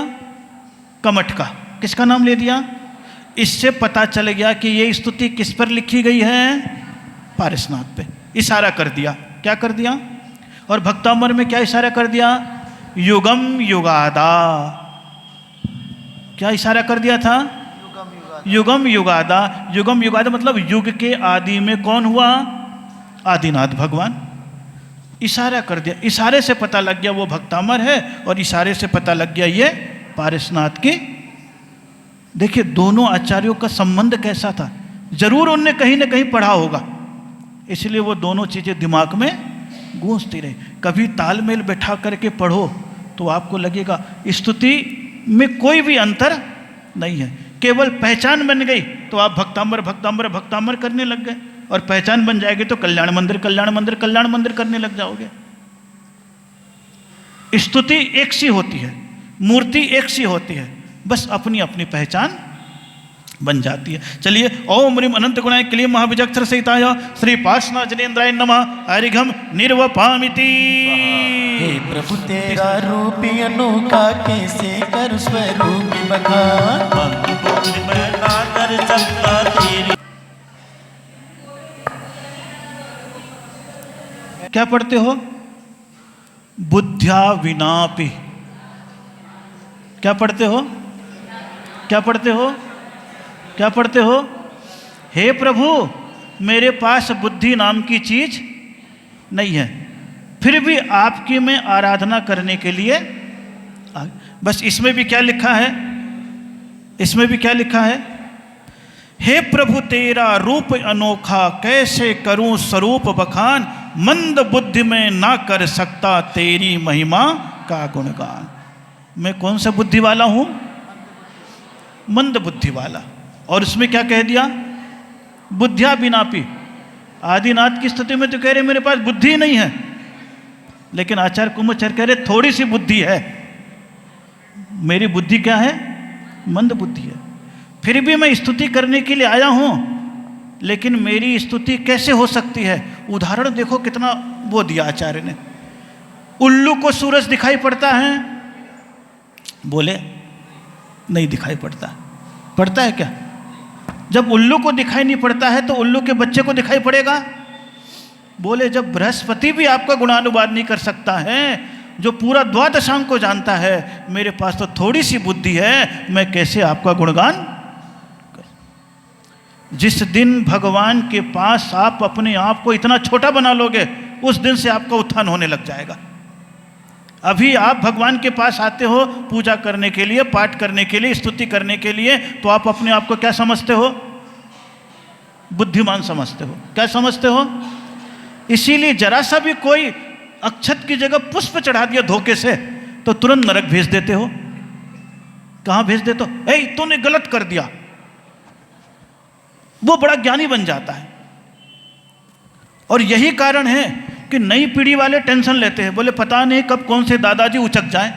कमठ का। किसका नाम ले दिया? इससे पता चल गया कि ये स्तुति किस पर लिखी गई है, पारसनाथ पे। इशारा कर दिया, क्या कर दिया? और भक्तामर में क्या इशारा कर दिया? युगम युगादा। क्या इशारा कर दिया था? युगम युगादा। युगम युगादा मतलब युग के आदि में कौन हुआ? आदिनाथ भगवान। इशारा कर दिया, इशारे से पता लग गया वो भक्तामर है, और इशारे से पता लग गया ये पारसनाथ की। देखिए दोनों आचार्यों का संबंध कैसा था, जरूर उनने कहीं ना कहीं पढ़ा होगा, इसलिए वो दोनों चीज़ें दिमाग में गूंजती रही। कभी तालमेल बैठा करके पढ़ो तो आपको लगेगा स्तुति में कोई भी अंतर नहीं है, केवल पहचान बन गई तो आप भक्तांबर भक्तांबर भक्तांबर करने लग गए, और पहचान बन जाएगी तो कल्याण मंदिर कल्याण मंदिर कल्याण मंदिर करने लग जाओगे। स्तुति एक सी होती है, मूर्ति एक सी होती है, बस अपनी अपनी पहचान बन जाती है। चलिए, ओम ह्रीम अनंत गुणाय क्लीं महाबीजाक्षर सहिताय श्री पार्श्वनाथ जनेन्द्राय नमः हरिघम निर्वपामिति। हे प्रभु तेरा रूप अनोखा, कैसे कर स्वरूप बखान, मैं ना कर सकता तेरी। क्या पढ़ते हो? बुद्ध्या विनापि। क्या पढ़ते हो? क्या पढ़ते हो? क्या पढ़ते हो? हे प्रभु मेरे पास बुद्धि नाम की चीज नहीं है, फिर भी आपकी मैं आराधना करने के लिए बस इसमें भी क्या लिखा है? इसमें भी क्या लिखा है? हे प्रभु तेरा रूप अनोखा, कैसे करूं स्वरूप बखान, मंद बुद्धि में ना कर सकता तेरी महिमा का गुणगान। मैं कौन सा बुद्धि वाला हूं? मंद बुद्धि वाला। और उसमें क्या कह दिया? बुद्धिया बिनापि। आदिनाथ की स्तुति में तो कह रहे मेरे पास बुद्धि नहीं है, लेकिन आचार्य कुमाचार्य कह रहे थोड़ी सी बुद्धि है। मेरी बुद्धि क्या है? मंद बुद्धि है, फिर भी मैं स्तुति करने के लिए आया हूं, लेकिन मेरी स्तुति कैसे हो सकती है? उदाहरण देखो कितना वो दिया आचार्य ने। उल्लू को सूरज दिखाई पड़ता है? बोले नहीं दिखाई पड़ता। पड़ता है क्या? जब उल्लू को दिखाई नहीं पड़ता है तो उल्लू के बच्चे को दिखाई पड़ेगा? बोले जब बृहस्पति भी आपका गुणानुवाद नहीं कर सकता है, जो पूरा द्वादशांग को जानता है, मेरे पास तो थोड़ी सी बुद्धि है, मैं कैसे आपका गुणगान कर? जिस दिन भगवान के पास आप अपने आप को इतना छोटा बना लोगे, उस दिन से आपका उत्थान होने लग जाएगा। अभी आप भगवान के पास आते हो पूजा करने के लिए, पाठ करने के लिए, स्तुति करने के लिए, तो आप अपने आप को क्या समझते हो? बुद्धिमान समझते हो। क्या समझते हो? इसीलिए जरा सा भी कोई अक्षत की जगह पुष्प चढ़ा दिया धोखे से तो तुरंत नरक भेज देते हो। कहां भेज देते हो? ए तूने गलत कर दिया। वो बड़ा ज्ञानी बन जाता है। और यही कारण है कि नई पीढ़ी वाले टेंशन लेते हैं, बोले पता नहीं कब कौन से दादाजी उचक जाएं,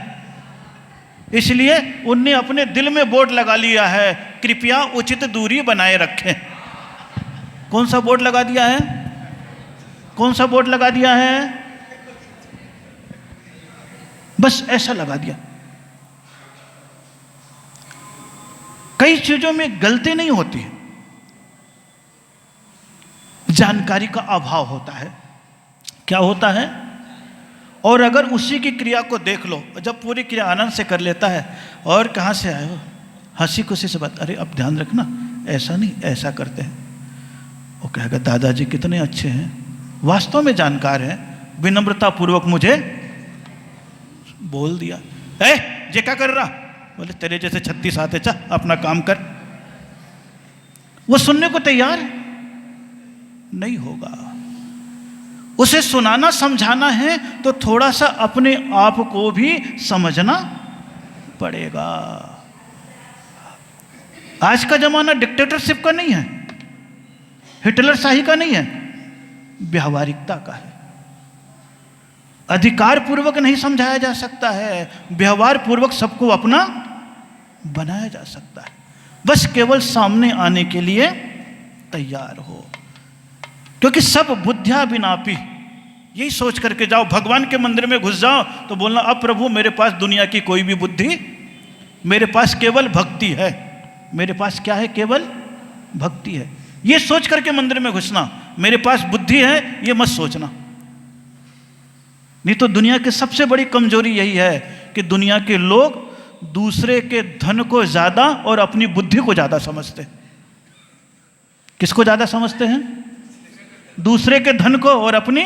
इसलिए उनने अपने दिल में बोर्ड लगा लिया है, कृपया उचित दूरी बनाए रखें। कौन सा बोर्ड लगा दिया है? कौन सा बोर्ड लगा दिया है? बस ऐसा लगा दिया। कई चीजों में गलती नहीं होती है, जानकारी का अभाव होता है। क्या होता है? और अगर उसी की क्रिया को देख लो, जब पूरी क्रिया आनंद से कर लेता है, और कहाँ से आए हो, हंसी खुशी से बात, अरे अब ध्यान रखना ऐसा नहीं ऐसा करते हैं, वो कहेगा दादाजी कितने अच्छे हैं, वास्तव में जानकार है, विनम्रता पूर्वक मुझे बोल दिया। ये क्या कर रहा? बोले तेरे जैसे 36 आते, चा अपना काम कर। वो सुनने को तैयार नहीं होगा। उसे सुनाना समझाना है तो थोड़ा सा अपने आप को भी समझना पड़ेगा। आज का जमाना डिक्टेटरशिप का नहीं है, हिटलर शाही का नहीं है, व्यवहारिकता का है। अधिकार पूर्वक नहीं समझाया जा सकता है, व्यवहार पूर्वक सबको अपना बनाया जा सकता है। बस केवल सामने आने के लिए तैयार हो, क्योंकि सब बुद्धिया विनापी। यही सोच करके जाओ, भगवान के मंदिर में घुस जाओ तो बोलना अब प्रभु मेरे पास दुनिया की कोई भी बुद्धि, मेरे पास केवल भक्ति है। मेरे पास क्या है? केवल भक्ति है। ये सोच करके मंदिर में घुसना, मेरे पास बुद्धि है ये मत सोचना। नहीं तो दुनिया की सबसे बड़ी कमजोरी यही है कि दुनिया के लोग दूसरे के धन को ज्यादा और अपनी बुद्धि को ज्यादा समझते हैं। किसको ज्यादा समझते हैं? दूसरे के धन को और अपनी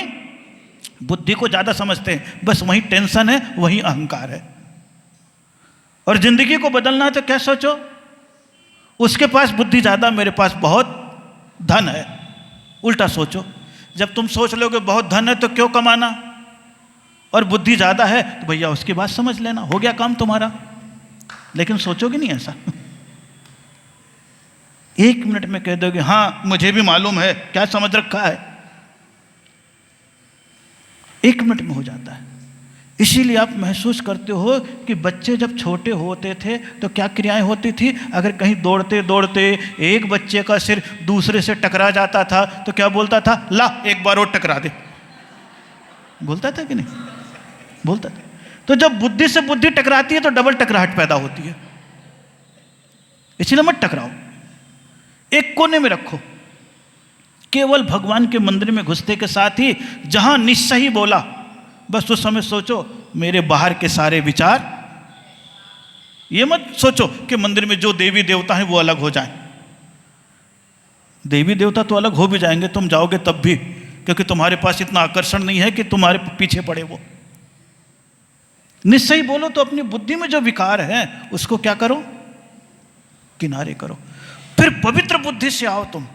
बुद्धि को ज्यादा समझते हैं। बस वही टेंशन है, वही अहंकार है। और जिंदगी को बदलना है तो क्या सोचो? उसके पास बुद्धि ज्यादा, मेरे पास बहुत धन है। उल्टा सोचो, जब तुम सोच लोगे बहुत धन है तो क्यों कमाना, और बुद्धि ज्यादा है तो भैया उसकी बात समझ लेना, हो गया काम तुम्हारा। लेकिन सोचोगे नहीं ऐसा। एक मिनट में कह दोगे हाँ मुझे भी मालूम है, क्या समझ रखा है, एक मिनट में हो जाता है। इसीलिए आप महसूस करते हो कि बच्चे जब छोटे होते थे तो क्या क्रियाएं होती थी। अगर कहीं दौड़ते दौड़ते एक बच्चे का सिर दूसरे से टकरा जाता था तो क्या बोलता था? ला एक बार और टकरा दे। बोलता था कि नहीं? बोलता था। तो जब बुद्धि से बुद्धि टकराती है तो डबल टकराहट पैदा होती है। इसलिए मत टकराओ, एक कोने में रखो। केवल भगवान के मंदिर में घुसते के साथ ही जहां निश्चय ही बोला, बस उस समय सोचो मेरे बाहर के सारे विचार, ये मत सोचो कि मंदिर में जो देवी देवता हैं वो अलग हो जाएं। देवी देवता तो अलग हो भी जाएंगे, तुम जाओगे तब भी, क्योंकि तुम्हारे पास इतना आकर्षण नहीं है कि तुम्हारे पीछे पड़े वो। निश्चय बोलो तो अपनी बुद्धि में जो विकार है उसको क्या करो? किनारे करो। फिर पवित्र बुद्धि से आओ तुम,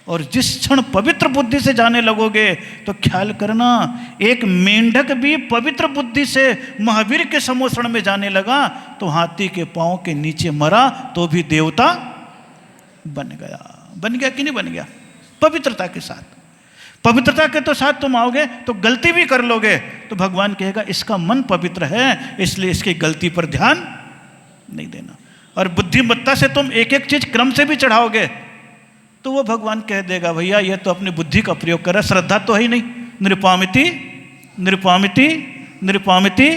और जिस क्षण पवित्र बुद्धि से जाने लगोगे तो ख्याल करना, एक मेंढक भी पवित्र बुद्धि से महावीर के समोषण में जाने लगा तो हाथी के पांव के नीचे मरा तो भी देवता बन गया। बन गया कि नहीं बन गया? पवित्रता के साथ। पवित्रता के तो साथ तुम आओगे तो गलती भी कर लोगे तो भगवान कहेगा इसका मन पवित्र है, इसलिए इसकी गलती पर ध्यान नहीं देना। और बुद्धिमत्ता से तुम एक एक चीज क्रम से भी चढ़ाओगे तो वो भगवान कह देगा भैया ये तो अपनी बुद्धि का प्रयोग कर रहा है, श्रद्धा तो है ही नहीं। निरुपामिति निरुपामिति निरुपामिति,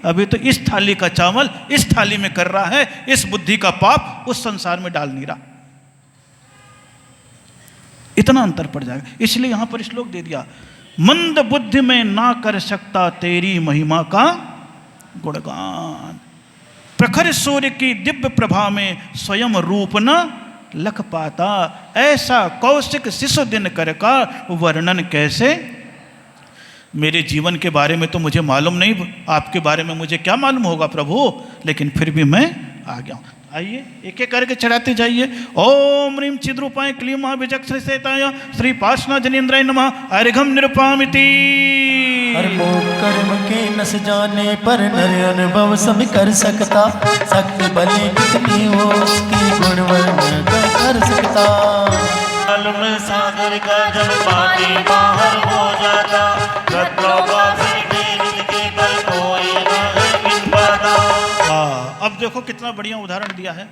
अभी तो इस थाली का चावल इस थाली में कर रहा है, इस बुद्धि का पाप उस संसार में डाल नहीं रहा। इतना अंतर पड़ जाएगा। इसलिए यहां पर श्लोक दे दिया, मंद बुद्धि में ना कर सकता तेरी महिमा का गुणगान, प्रखर सूर्य की दिव्य प्रभा में स्वयं रूप न लख पाता, ऐसा कौशिक शिशु दिन कर का वर्णन कैसे। मेरे जीवन के बारे में तो मुझे मालूम नहीं, आपके बारे में मुझे क्या मालूम होगा प्रभु, लेकिन फिर भी मैं आ गया हूं। आइए एक एक करके चढ़ाते जाइए। ओम ह्रीं चिद्रूपाय क्लीं महाविचक्षसेताय श्री पार्श्वनाथ जनेन्द्राय नमः। अर्घ्यं निरुपामिति। मोह कर्म के नस जाने पर नर अनुभव सब कर सकता, शक्ति बले कितनी हो उसकी गुण वर्णन कर सकता। जल में सागर का जब पानी बाहर हो जाता, रत्नों का फिर भी के पर कोई न गिन पाता। अब देखो कितना बढ़िया उदाहरण दिया है,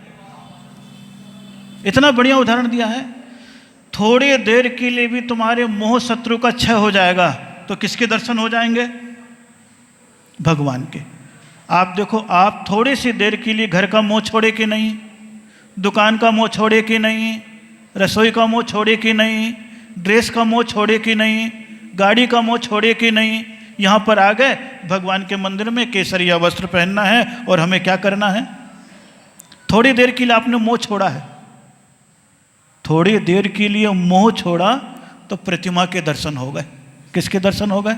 इतना बढ़िया उदाहरण दिया है। थोड़ी देर के लिए भी तुम्हारे मोह शत्रु का क्षय हो जाएगा तो किसके दर्शन हो जाएंगे? भगवान के। आप देखो, आप थोड़ी सी देर के लिए घर का मोह छोड़े कि नहीं, दुकान का मोह छोड़े कि नहीं, रसोई का मोह छोड़े कि नहीं, ड्रेस का मोह छोड़े कि नहीं, गाड़ी का मोह छोड़े कि नहीं, यहाँ पर आ गए भगवान के मंदिर में केसरिया वस्त्र पहनना है और हमें क्या करना है? थोड़ी देर के लिए आपने मोह छोड़ा है, थोड़ी देर के लिए मोह छोड़ा तो प्रतिमा के दर्शन हो गए। किसके दर्शन हो गए?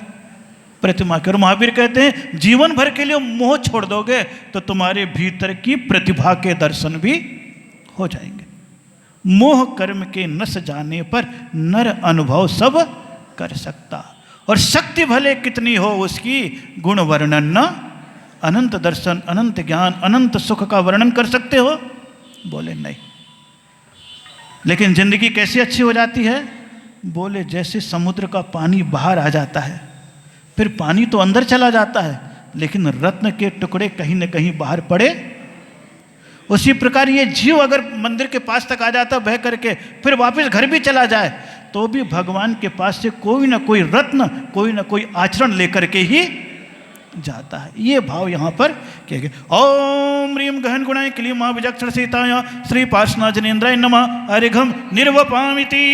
प्रतिमा के। और महावीर कहते हैं जीवन भर के लिए मोह छोड़ दोगे तो तुम्हारे भीतर की प्रतिभा के दर्शन भी हो जाएंगे। मोह कर्म के नस जाने पर नर अनुभव सब कर सकता। और शक्ति भले कितनी हो उसकी, गुण वर्णन न अनंत दर्शन, अनंत ज्ञान, अनंत सुख का वर्णन कर सकते हो? बोले नहीं। लेकिन जिंदगी कैसी अच्छी हो जाती है? बोले जैसे समुद्र का पानी बाहर आ जाता है, फिर पानी तो अंदर चला जाता है, लेकिन रत्न के टुकड़े कहीं न कहीं बाहर पड़े। उसी प्रकार ये जीव अगर मंदिर के पास तक आ जाता बह करके, फिर वापस घर भी चला जाए, तो भी भगवान के पास से कोई ना कोई रत्न, कोई ना कोई आचरण लेकर के ही जाता है। ये भाव यहाँ पर किया गया। ओम ह्रीम गहन गुणाय क्लीं महाविचक्षण सीताय श्री पार्श्वनाथ जनेन्द्राय नमः अरिघम निर्वपामिति।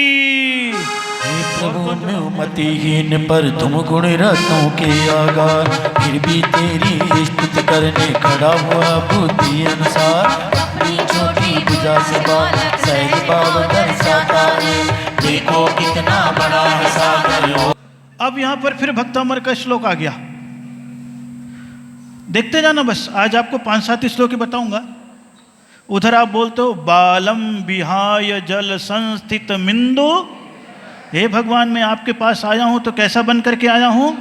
हे प्रभु मैं मतिहीन पर तुम गुण रत्नों के आगार, फिर भी तेरी स्तुति करने खड़ा हुआ बुद्धि अनुसार। अपनी छोटी भुजा से बालक सहज भाव दर्शाता है, देखो कितना बड़ा है सागर हो। अब यहाँ पर फिर भक्तामर का श्लोक आ गया, देखते जाना बस। आज आपको 5-7 श्लोक ही बताऊंगा। उधर आप बोलते हो बालम विहाय जल संस्थित मिंदु। हे भगवान मैं आपके पास आया हूं तो कैसा बन करके आया हूं?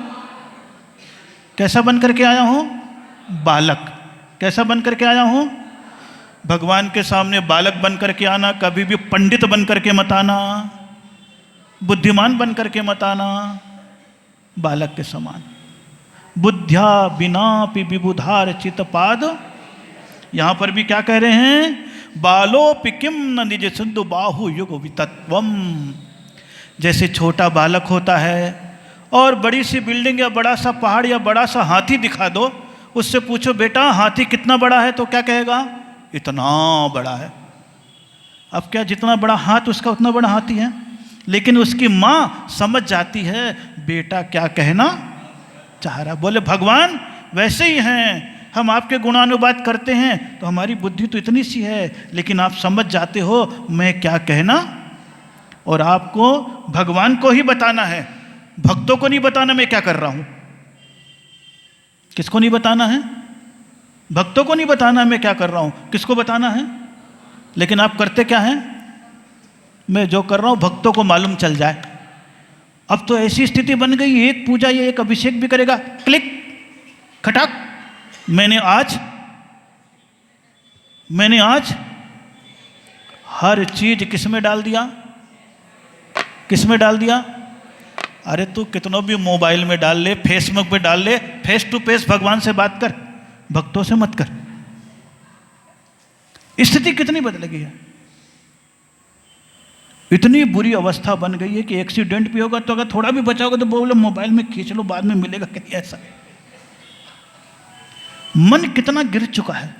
कैसा बन करके आया हूं? बालक। कैसा बन करके आया हूं? भगवान के सामने बालक बन करके आना, कभी भी पंडित बन करके मत आना, बुद्धिमान बन करके मत आना, बालक के समान। बुद्ध्या बिनापि विबुधार चितपाद। यहां पर भी क्या कह रहे हैं? बालोपि किम न निज सिंधु बाहु युग वितत्वम। जैसे छोटा बालक होता है और बड़ी सी बिल्डिंग या बड़ा सा पहाड़ या बड़ा सा हाथी दिखा दो, उससे पूछो बेटा हाथी कितना बड़ा है, तो क्या कहेगा? इतना बड़ा है। अब क्या जितना बड़ा हाथ उसका उतना बड़ा हाथी है? लेकिन उसकी माँ समझ जाती है बेटा क्या कहना चाह रहा। बोले भगवान वैसे ही हैं, हम आपके गुणानुवाद करते हैं तो हमारी बुद्धि तो इतनी सी है, लेकिन आप समझ जाते हो मैं क्या कहना। और आपको भगवान को ही बताना है, भक्तों को नहीं बताना मैं क्या कर रहा हूं। किसको नहीं बताना है? भक्तों को नहीं बताना मैं क्या कर रहा हूं। किसको बताना है? लेकिन आप करते क्या हैं? मैं जो कर रहा हूं भक्तों को मालूम चल जाए। अब तो ऐसी स्थिति बन गई, एक पूजा या एक अभिषेक भी करेगा, क्लिक खटाक, मैंने आज हर चीज किस में डाल दिया? किस में डाल दिया? अरे तू कितनों भी मोबाइल में डाल ले, फेसबुक पे डाल ले, फेस टू फेस भगवान से बात कर, भक्तों से मत कर। स्थिति कितनी बदल गई है। इतनी बुरी अवस्था बन गई है कि एक्सीडेंट भी होगा तो अगर थोड़ा भी बचा होगा तो बोलो मोबाइल में खींच लो, बाद में मिलेगा कहीं। ऐसा मन कितना गिर चुका है।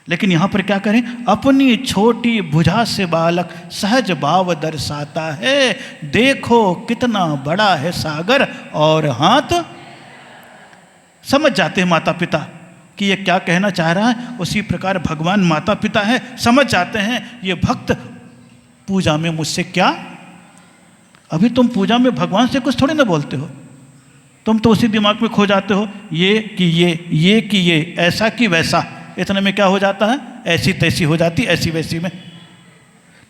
लेकिन यहां पर क्या करें? अपनी छोटी भुजा से बालक सहज भाव दर्शाता है, देखो कितना बड़ा है सागर। और हाथ समझ जाते हैं माता पिता कि ये क्या कहना चाह रहा है। उसी प्रकार भगवान माता पिता है, समझ जाते हैं ये भक्त पूजा में मुझसे क्या। अभी तुम पूजा में भगवान से कुछ थोड़ी ना बोलते हो, तुम तो उसी दिमाग में खो जाते हो, ये कि ये कि ये, ऐसा कि वैसा। इतने में क्या हो जाता है? ऐसी तैसी हो जाती, ऐसी वैसी में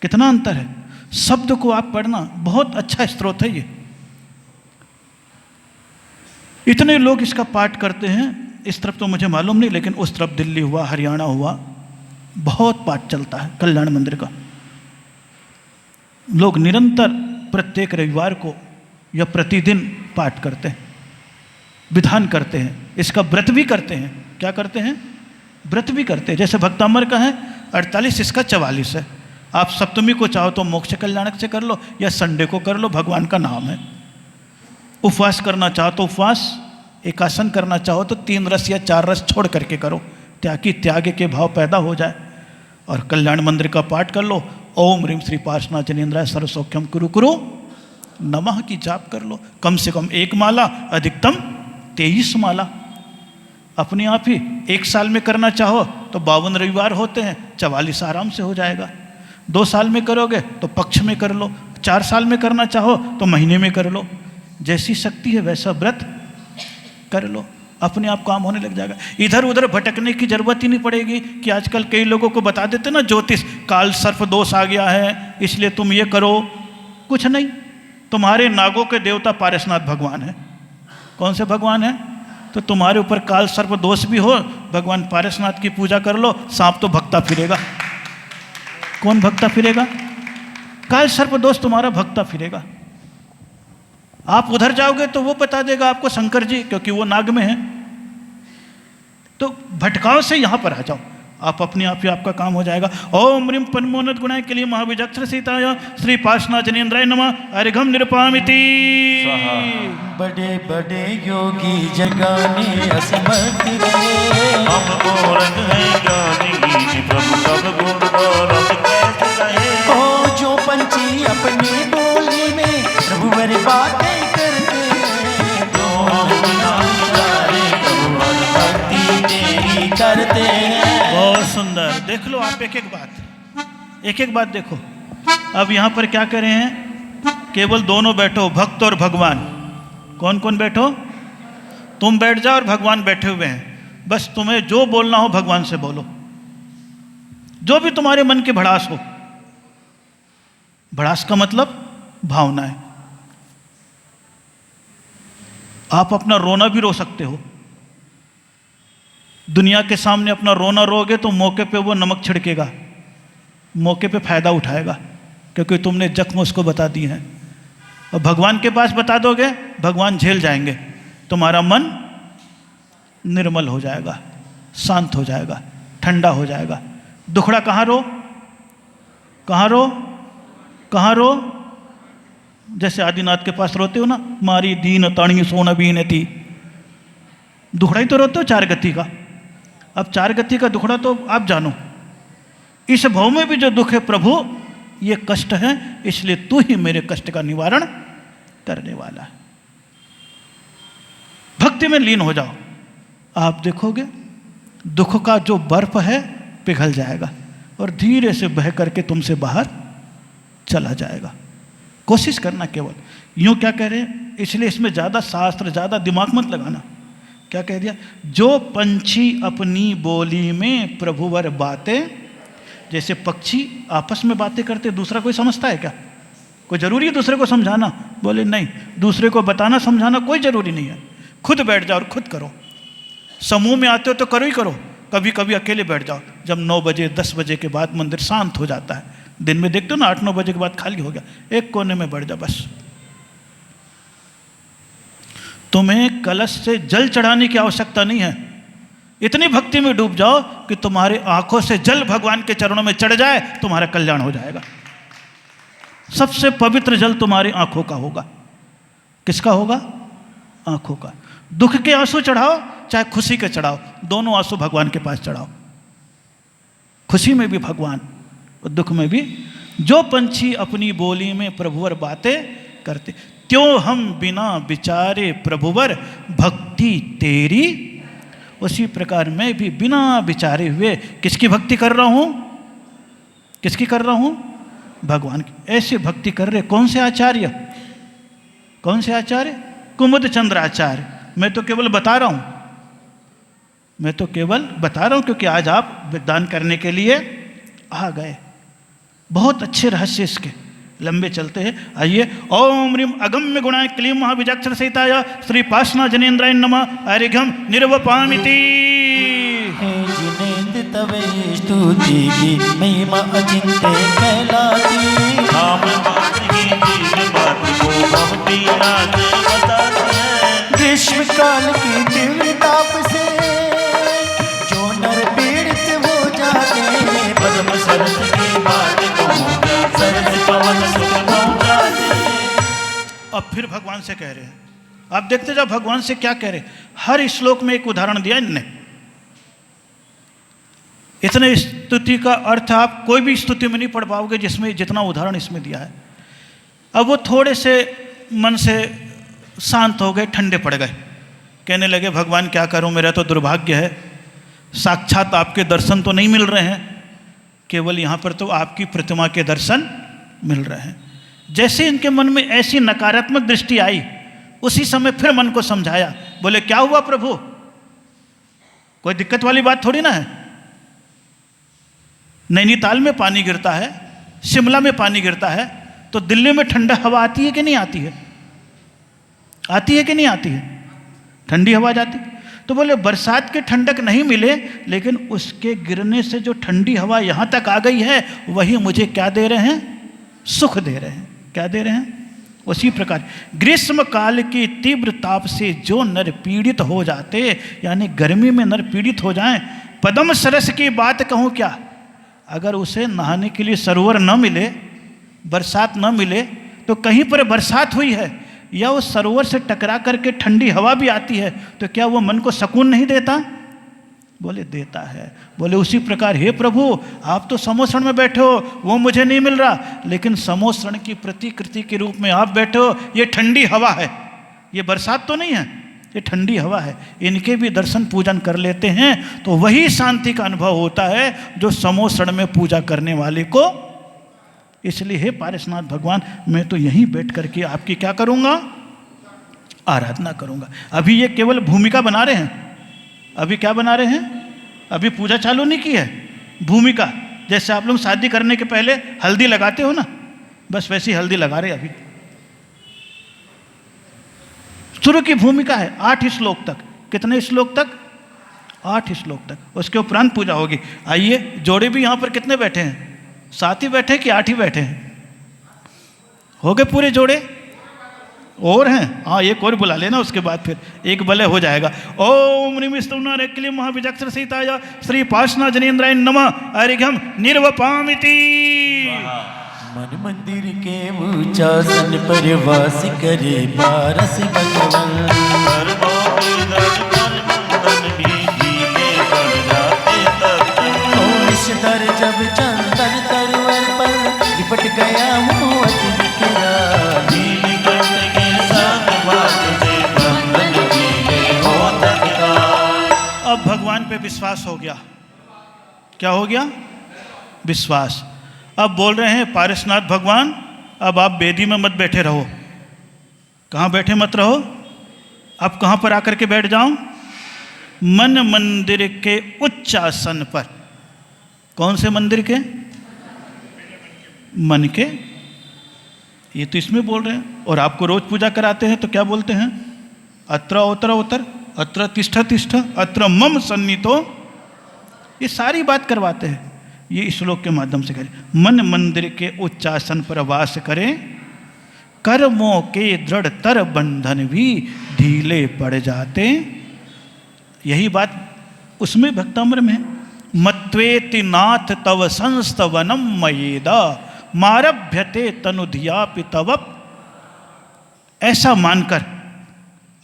कितना अंतर है। शब्द को आप पढ़ना, बहुत अच्छा स्रोत है ये। इतने लोग इसका पाठ करते हैं, इस तरफ तो मुझे मालूम नहीं, लेकिन उस तरफ दिल्ली हुआ, हरियाणा हुआ, बहुत पाठ चलता है कल्याण मंदिर का। लोग निरंतर प्रत्येक रविवार को या प्रतिदिन पाठ करते हैं, विधान करते हैं, इसका व्रत भी करते हैं। क्या करते हैं? व्रत भी करते हैं। जैसे भक्तामर का है 48, इसका 44 है। आप सप्तमी को चाहो तो मोक्ष कल्याणक से कर लो, या संडे को कर लो, भगवान का नाम है। उपवास करना चाहो तो उपवास, एकासन करना चाहो तो 3 रस या 4 रस छोड़ करके करो, ताकि त्याग के भाव पैदा हो जाए। और कल्याण मंदिर का पाठ कर लो, ओम ह्रीम श्री पार्श्वनाथ जनेन्द्राय सर्वसौख्यम कुरु कुरु नमः की जाप कर लो। कम से कम 1 माला, अधिकतम 23 माला। अपने आप ही 1 साल में करना चाहो तो 52 रविवार होते हैं, 44 आराम से हो जाएगा। 2 साल में करोगे तो पक्ष में कर लो, 4 साल में करना चाहो तो महीने में कर लो। जैसी शक्ति है वैसा व्रत कर लो, अपने आप काम होने लग जाएगा। इधर उधर भटकने की जरूरत ही नहीं पड़ेगी कि आजकल कई लोगों को बता देते ना ज्योतिष, काल सर्प दोष आ गया है इसलिए तुम ये करो। कुछ नहीं, तुम्हारे नागों के देवता पारसनाथ भगवान है। कौन से भगवान है? तो तुम्हारे ऊपर काल सर्प दोष भी हो, भगवान पारसनाथ की पूजा कर लो, सांप तो भगता फिरेगा। कौन भगता फिरेगा? काल सर्प दोष तुम्हारा भगता फिरेगा। आप उधर जाओगे तो वो बता देगा आपको शंकर जी, क्योंकि वो नाग में है। तो भटकाव से यहां पर आ जाओ, आप अपने आप ही आपका काम हो जाएगा। ओम ह्रीं पन्मोन्नत गुणाय के लिए महाविजक्षर सीताय श्री पार्श्वनाथ जनेन्द्राय नमः अर्घम निरुपामिति। बड़े बड़े योगी जगाने असमर्थ रहे, हमको रंग है ज्ञानी प्रभु सब गुण गौरव कैसे रहे। ओ जो पंछी अपनी बोली में प्रभुवर बातें करते हैं, तो हम बिना विचारे प्रभुवर भक्ति तेरी करते हैं। बहुत सुंदर। देख लो आप एक एक बात देखो। अब यहाँ पर क्या कर रहे हैं? केवल दोनों बैठो, भक्त और भगवान। कौन कौन बैठो? तुम बैठ जाओ और भगवान बैठे हुए हैं। बस तुम्हें जो बोलना हो भगवान से बोलो, जो भी तुम्हारे मन की भड़ास हो। भड़ास का मतलब भावना है। आप अपना रोना भी रो सकते हो। दुनिया के सामने अपना रोना रोगे तो मौके पे वो नमक छिड़केगा, मौके पे फायदा उठाएगा, क्योंकि तुमने जख्म उसको बता दिए हैं। और भगवान के पास बता दोगे, भगवान झेल जाएंगे, तुम्हारा मन निर्मल हो जाएगा, शांत हो जाएगा, ठंडा हो जाएगा। दुखड़ा कहाँ रो? कहाँ रो? कहाँ रो? जैसे आदिनाथ के पास रोते हो ना, मारी दीन ताणी सोना बीन थी। दुखड़ा ही तो रोते हो चार गति का। अब चार गति का दुखड़ा तो आप जानो। इस भाव में भी जो दुख है, प्रभु ये कष्ट है, इसलिए तू ही मेरे कष्ट का निवारण करने वाला है। भक्ति में लीन हो जाओ, आप देखोगे दुख का जो बर्फ है पिघल जाएगा और धीरे से बह करके तुमसे बाहर चला जाएगा। कोशिश करना केवल। यूं क्या कह रहे हैं? इसलिए इसमें ज़्यादा शास्त्र, ज़्यादा दिमाग मत लगाना। क्या कह दिया? जो पंछी अपनी बोली में प्रभुवर बातें, जैसे पक्षी आपस में बातें करते, दूसरा कोई समझता है क्या? कोई जरूरी है दूसरे को समझाना? बोले नहीं, दूसरे को बताना समझाना कोई जरूरी नहीं है। खुद बैठ जाओ और खुद करो। समूह में आते हो तो करो ही करो, कभी कभी अकेले बैठ जाओ। जब 9 बजे 10 बजे के बाद मंदिर शांत हो जाता है, दिन में देखते हो ना 8-9 बजे के बाद खाली हो गया, एक कोने में बैठ जाओ बस। तुम्हें कलश से जल चढ़ाने की आवश्यकता नहीं है। इतनी भक्ति में डूब जाओ कि तुम्हारे आंखों से जल भगवान के चरणों में चढ़ जाए, तुम्हारा कल्याण हो जाएगा। सबसे पवित्र जल तुम्हारी आंखों का होगा। किसका होगा? आंखों का। दुख के आंसू चढ़ाओ चाहे खुशी के चढ़ाओ, दोनों आंसू भगवान के पास चढ़ाओ। खुशी में भी भगवान और दुख में भी। जो पंछी अपनी बोली में प्रभुवर बातें करते, त्यों हम बिना विचारे प्रभुवर भक्ति तेरी, उसी प्रकार मैं भी बिना विचारे हुए किसकी भक्ति कर रहा हूं? किसकी कर रहा हूं? भगवान की। ऐसे भक्ति कर रहे कौन से आचार्य? कौन से आचार्य? कुमुद चंद्र आचार्य। मैं तो केवल बता रहा हूं, मैं तो केवल बता रहा हूं, क्योंकि आज आप विज्ञान करने के लिए आ गए। बहुत अच्छे रहस्य इसके, लंबे चलते हैं। आइए। ओम ह्रीं अगम्य गुणाय क्लीं महाविजक्षर सहिताय श्री पार्श्वनाथ जनेन्द्राय नमः अर्घ्यं निरुपयामि। जिनेन्द्र तवे स्तुति की महिमा अचिंत्य कहलाती, नाम मात्र ही जीव मात्र को भक्ति राज बताते हैं। ग्रीष्म काल की दिव्य ताप से जो नर पीड़ित हो जाते हैं, पद्म सरस की बात को सरस पवन सुख पहुंचाते हैं। अब फिर भगवान से कह रहे हैं। आप देखते जाओ भगवान से क्या कह रहे हैं। हर श्लोक में एक उदाहरण दिया इनने। इतने स्तुति का अर्थ आप कोई भी स्तुति में नहीं पढ़ पाओगे जिसमें जितना उदाहरण इसमें दिया है। अब वो थोड़े से मन से शांत हो गए, ठंडे पड़ गए। कहने लगे भगवान क्या करूं, मेरा तो दुर्भाग्य है, साक्षात आपके दर्शन तो नहीं मिल रहे हैं, केवल यहाँ पर तो आपकी प्रतिमा के दर्शन मिल रहे हैं। जैसे इनके मन में ऐसी नकारात्मक दृष्टि आई, उसी समय फिर मन को समझाया। बोले क्या हुआ प्रभु, कोई दिक्कत वाली बात थोड़ी ना है। नैनीताल में पानी गिरता है, शिमला में पानी गिरता है, तो दिल्ली में ठंडा हवा आती है कि नहीं आती है? आती है कि नहीं आती है? ठंडी हवा जाती। तो बोले बरसात के ठंडक नहीं मिले, लेकिन उसके गिरने से जो ठंडी हवा यहाँ तक आ गई है, वही मुझे क्या दे रहे हैं? सुख दे रहे हैं। क्या दे रहे हैं? उसी प्रकार ग्रीष्म काल की तीव्र ताप से जो नर पीड़ित हो जाते, यानी गर्मी में नर पीड़ित हो जाएं, पद्म सरस की बात कहूँ क्या, अगर उसे नहाने के लिए सरोवर न मिले, बरसात न मिले, तो कहीं पर बरसात हुई है या उस सरोवर से टकरा करके ठंडी हवा भी आती है, तो क्या वो मन को सुकून नहीं देता? बोले देता है। बोले उसी प्रकार हे प्रभु, आप तो समोसरण में बैठे हो, वो मुझे नहीं मिल रहा, लेकिन समोसरण की प्रतिकृति के रूप में आप बैठे हो, ये ठंडी हवा है, ये बरसात तो नहीं है, ये ठंडी हवा है, इनके भी दर्शन पूजन कर लेते हैं तो वही शांति का अनुभव होता है जो समोसरण में पूजा करने वाले को। इसलिए हे पारसनाथ भगवान, मैं तो यहीं बैठ करके आपकी क्या करूँगा? आराधना करूँगा। अभी ये केवल भूमिका बना रहे हैं। अभी क्या बना रहे हैं? अभी पूजा चालू नहीं की है, भूमिका। जैसे आप लोग शादी करने के पहले हल्दी लगाते हो ना, बस वैसी हल्दी लगा रहे अभी। शुरू की भूमिका है 8 श्लोक तक। कितने श्लोक तक? 8 श्लोक तक। उसके उपरांत पूजा होगी। आइए, जोड़े भी यहाँ पर कितने बैठे हैं? 7 ही बैठे कि 8 ही बैठे हैं? हो गए पूरे जोड़े? और हैं? हाँ, एक और बुला लेना, उसके बाद फिर एक बलय हो जाएगा। ओम ह्रीं स्तुनारेक्ली महाविजक्षर सीताय श्री पार्श्वनाथ जनेन्द्राय नमः अर्घ्यम निर्वपामिति। मन मंदिर के ऊंचासन पर वास करे पारस भगवान। निशधर जब चंदन तरवर पर लिपट गया मोहत बिखरा, अब भगवान पे विश्वास हो गया। क्या हो गया? विश्वास। अब बोल रहे हैं पारसनाथ भगवान, अब आप बेदी में मत बैठे रहो। कहाँ बैठे मत रहो? अब कहाँ पर आकर के बैठ जाऊं? मन मंदिर के उच्च आसन पर। कौन से मंदिर के? मन के। ये तो इसमें बोल रहे हैं। और आपको रोज पूजा कराते हैं तो क्या बोलते हैं? अत्र उत्तर उत्तर, अत्र तिष्ठ तिष्ठ, अत्र मम सन्नितो। ये सारी बात करवाते हैं। ये श्लोक के माध्यम से करें। मन मंदिर के उच्चासन पर वास करें, कर्मों के दृढ़ तर बंधन भी ढीले पड़ जाते। यही बात उसमें भक्तामृत में है। मत्वेति नाथ तव संस्तवनम मयेदा मारभ्यते तनुधियापि तव। ऐसा मानकर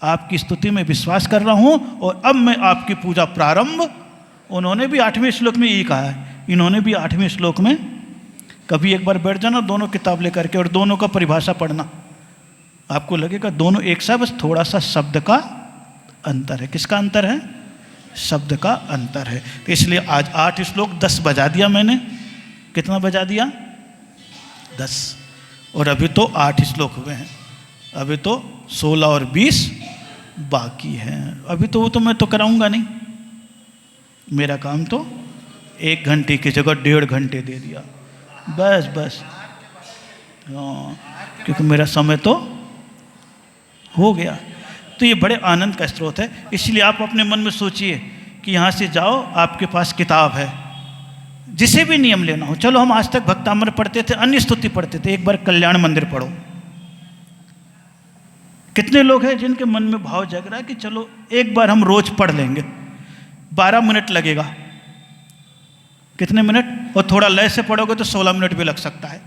आपकी स्तुति में विश्वास कर रहा हूं और अब मैं आपकी पूजा प्रारंभ। उन्होंने भी 8वें श्लोक में यही कहा है। इन्होंने भी 8वें श्लोक में, कभी एक बार बैठ जाना दोनों किताब लेकर के और दोनों का परिभाषा पढ़ना, आपको लगेगा दोनों एक सा, बस थोड़ा सा शब्द का अंतर है। किसका अंतर है? शब्द का अंतर है। तो इसलिए आज 8 श्लोक 10 बजा दिया मैंने। कितना बजा दिया? 10। और अभी तो 8 श्लोक हुए हैं। अभी तो 16 और 20 बाकी हैं। अभी तो वो तो मैं तो कराऊंगा नहीं। मेरा काम तो 1 घंटे की जगह 1.5 घंटे दे दिया, बस बस। हाँ, क्योंकि मेरा समय तो हो गया। तो ये बड़े आनंद का स्रोत है। इसलिए आप अपने मन में सोचिए कि यहाँ से जाओ, आपके पास किताब है, जिसे भी नियम लेना हो। चलो हम आज तक भक्तामृत पढ़ते थे, अन्य स्तुति पढ़ते थे, एक बार कल्याण मंदिर पढ़ो। कितने लोग हैं जिनके मन में भाव जग रहा है कि चलो एक बार हम रोज पढ़ लेंगे। 12 मिनट लगेगा। कितने मिनट? और थोड़ा लय से पढ़ोगे तो 16 मिनट भी लग सकता है,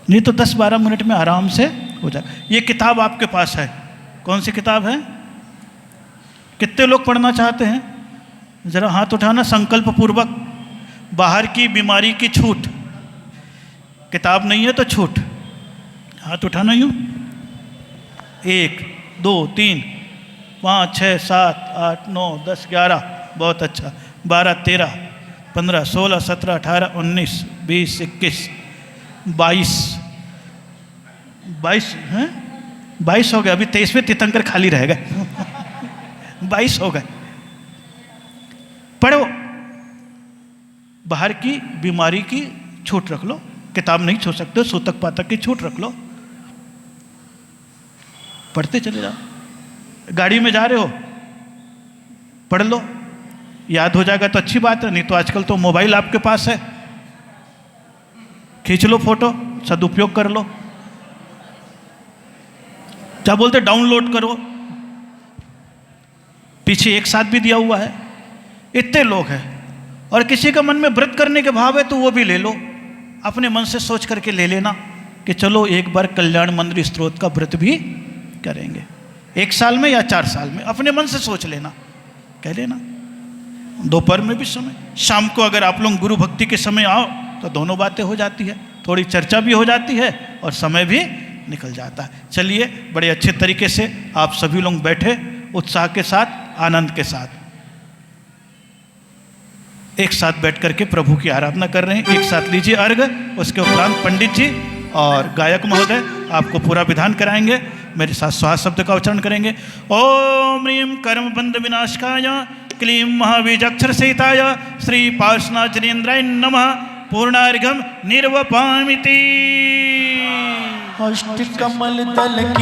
नहीं तो 10-12 मिनट में आराम से हो जाए। ये किताब आपके पास है। कौन सी किताब है? कितने लोग पढ़ना चाहते हैं? जरा हाथ उठाना संकल्प पूर्वक। बाहर की बीमारी की छूट। किताब नहीं है तो छूट। हाथ उठाना यूं। 1 2 3 5 6 7 8 9 10 11। बहुत अच्छा। 12 13 15 16 17 18 19 20 21 22 हैं? 22 हो गए। अभी 23वें तीर्थंकर खाली रह गए। 22 हो गए। पढ़ो। बाहर की बीमारी की छूट रख लो। किताब नहीं छू सकते, सूतक पातक की छूट रख लो, पढ़ते चले जाओ। गाड़ी में जा रहे हो, पढ़ लो, याद हो जाएगा तो अच्छी बात है, नहीं तो आजकल तो मोबाइल आपके पास है, खींच लो फोटो, सदुपयोग कर लो। क्या बोलते, डाउनलोड करो, पीछे एक साथ भी दिया हुआ है। इतने लोग हैं, और किसी का मन में व्रत करने के भाव है तो वो भी ले लो, अपने मन से सोच करके ले लेना कि चलो एक बार कल्याण मंदिर स्त्रोत का व्रत भी करेंगे, 1 साल में या 4 साल में, अपने मन से सोच लेना, कह लेना। दोपहर में भी समय, शाम को अगर आप लोग गुरु भक्ति के समय आओ तो दोनों बातें हो जाती है, थोड़ी चर्चा भी हो जाती है और समय भी निकल जाता है। चलिए, बड़े अच्छे तरीके से आप सभी लोग बैठे, उत्साह के साथ, आनंद के साथ एक साथ बैठ करके प्रभु की आराधना कर रहे हैं। एक साथ लीजिए अर्घ, उसके उपरांत पंडित जी और गायक महोदय आपको पूरा विधान कराएंगे, मेरे साथ स्वाहा शब्द का उच्चारण करेंगे। ओम ह्रीं कर्म बंध विनाशकाय क्लीं महाबीजाक्षर सहिताय श्री पार्श्वनाथचरेन्द्राय नमः। पूर्णार्घ्यं निर्वपामिति। अष्टकमल दल की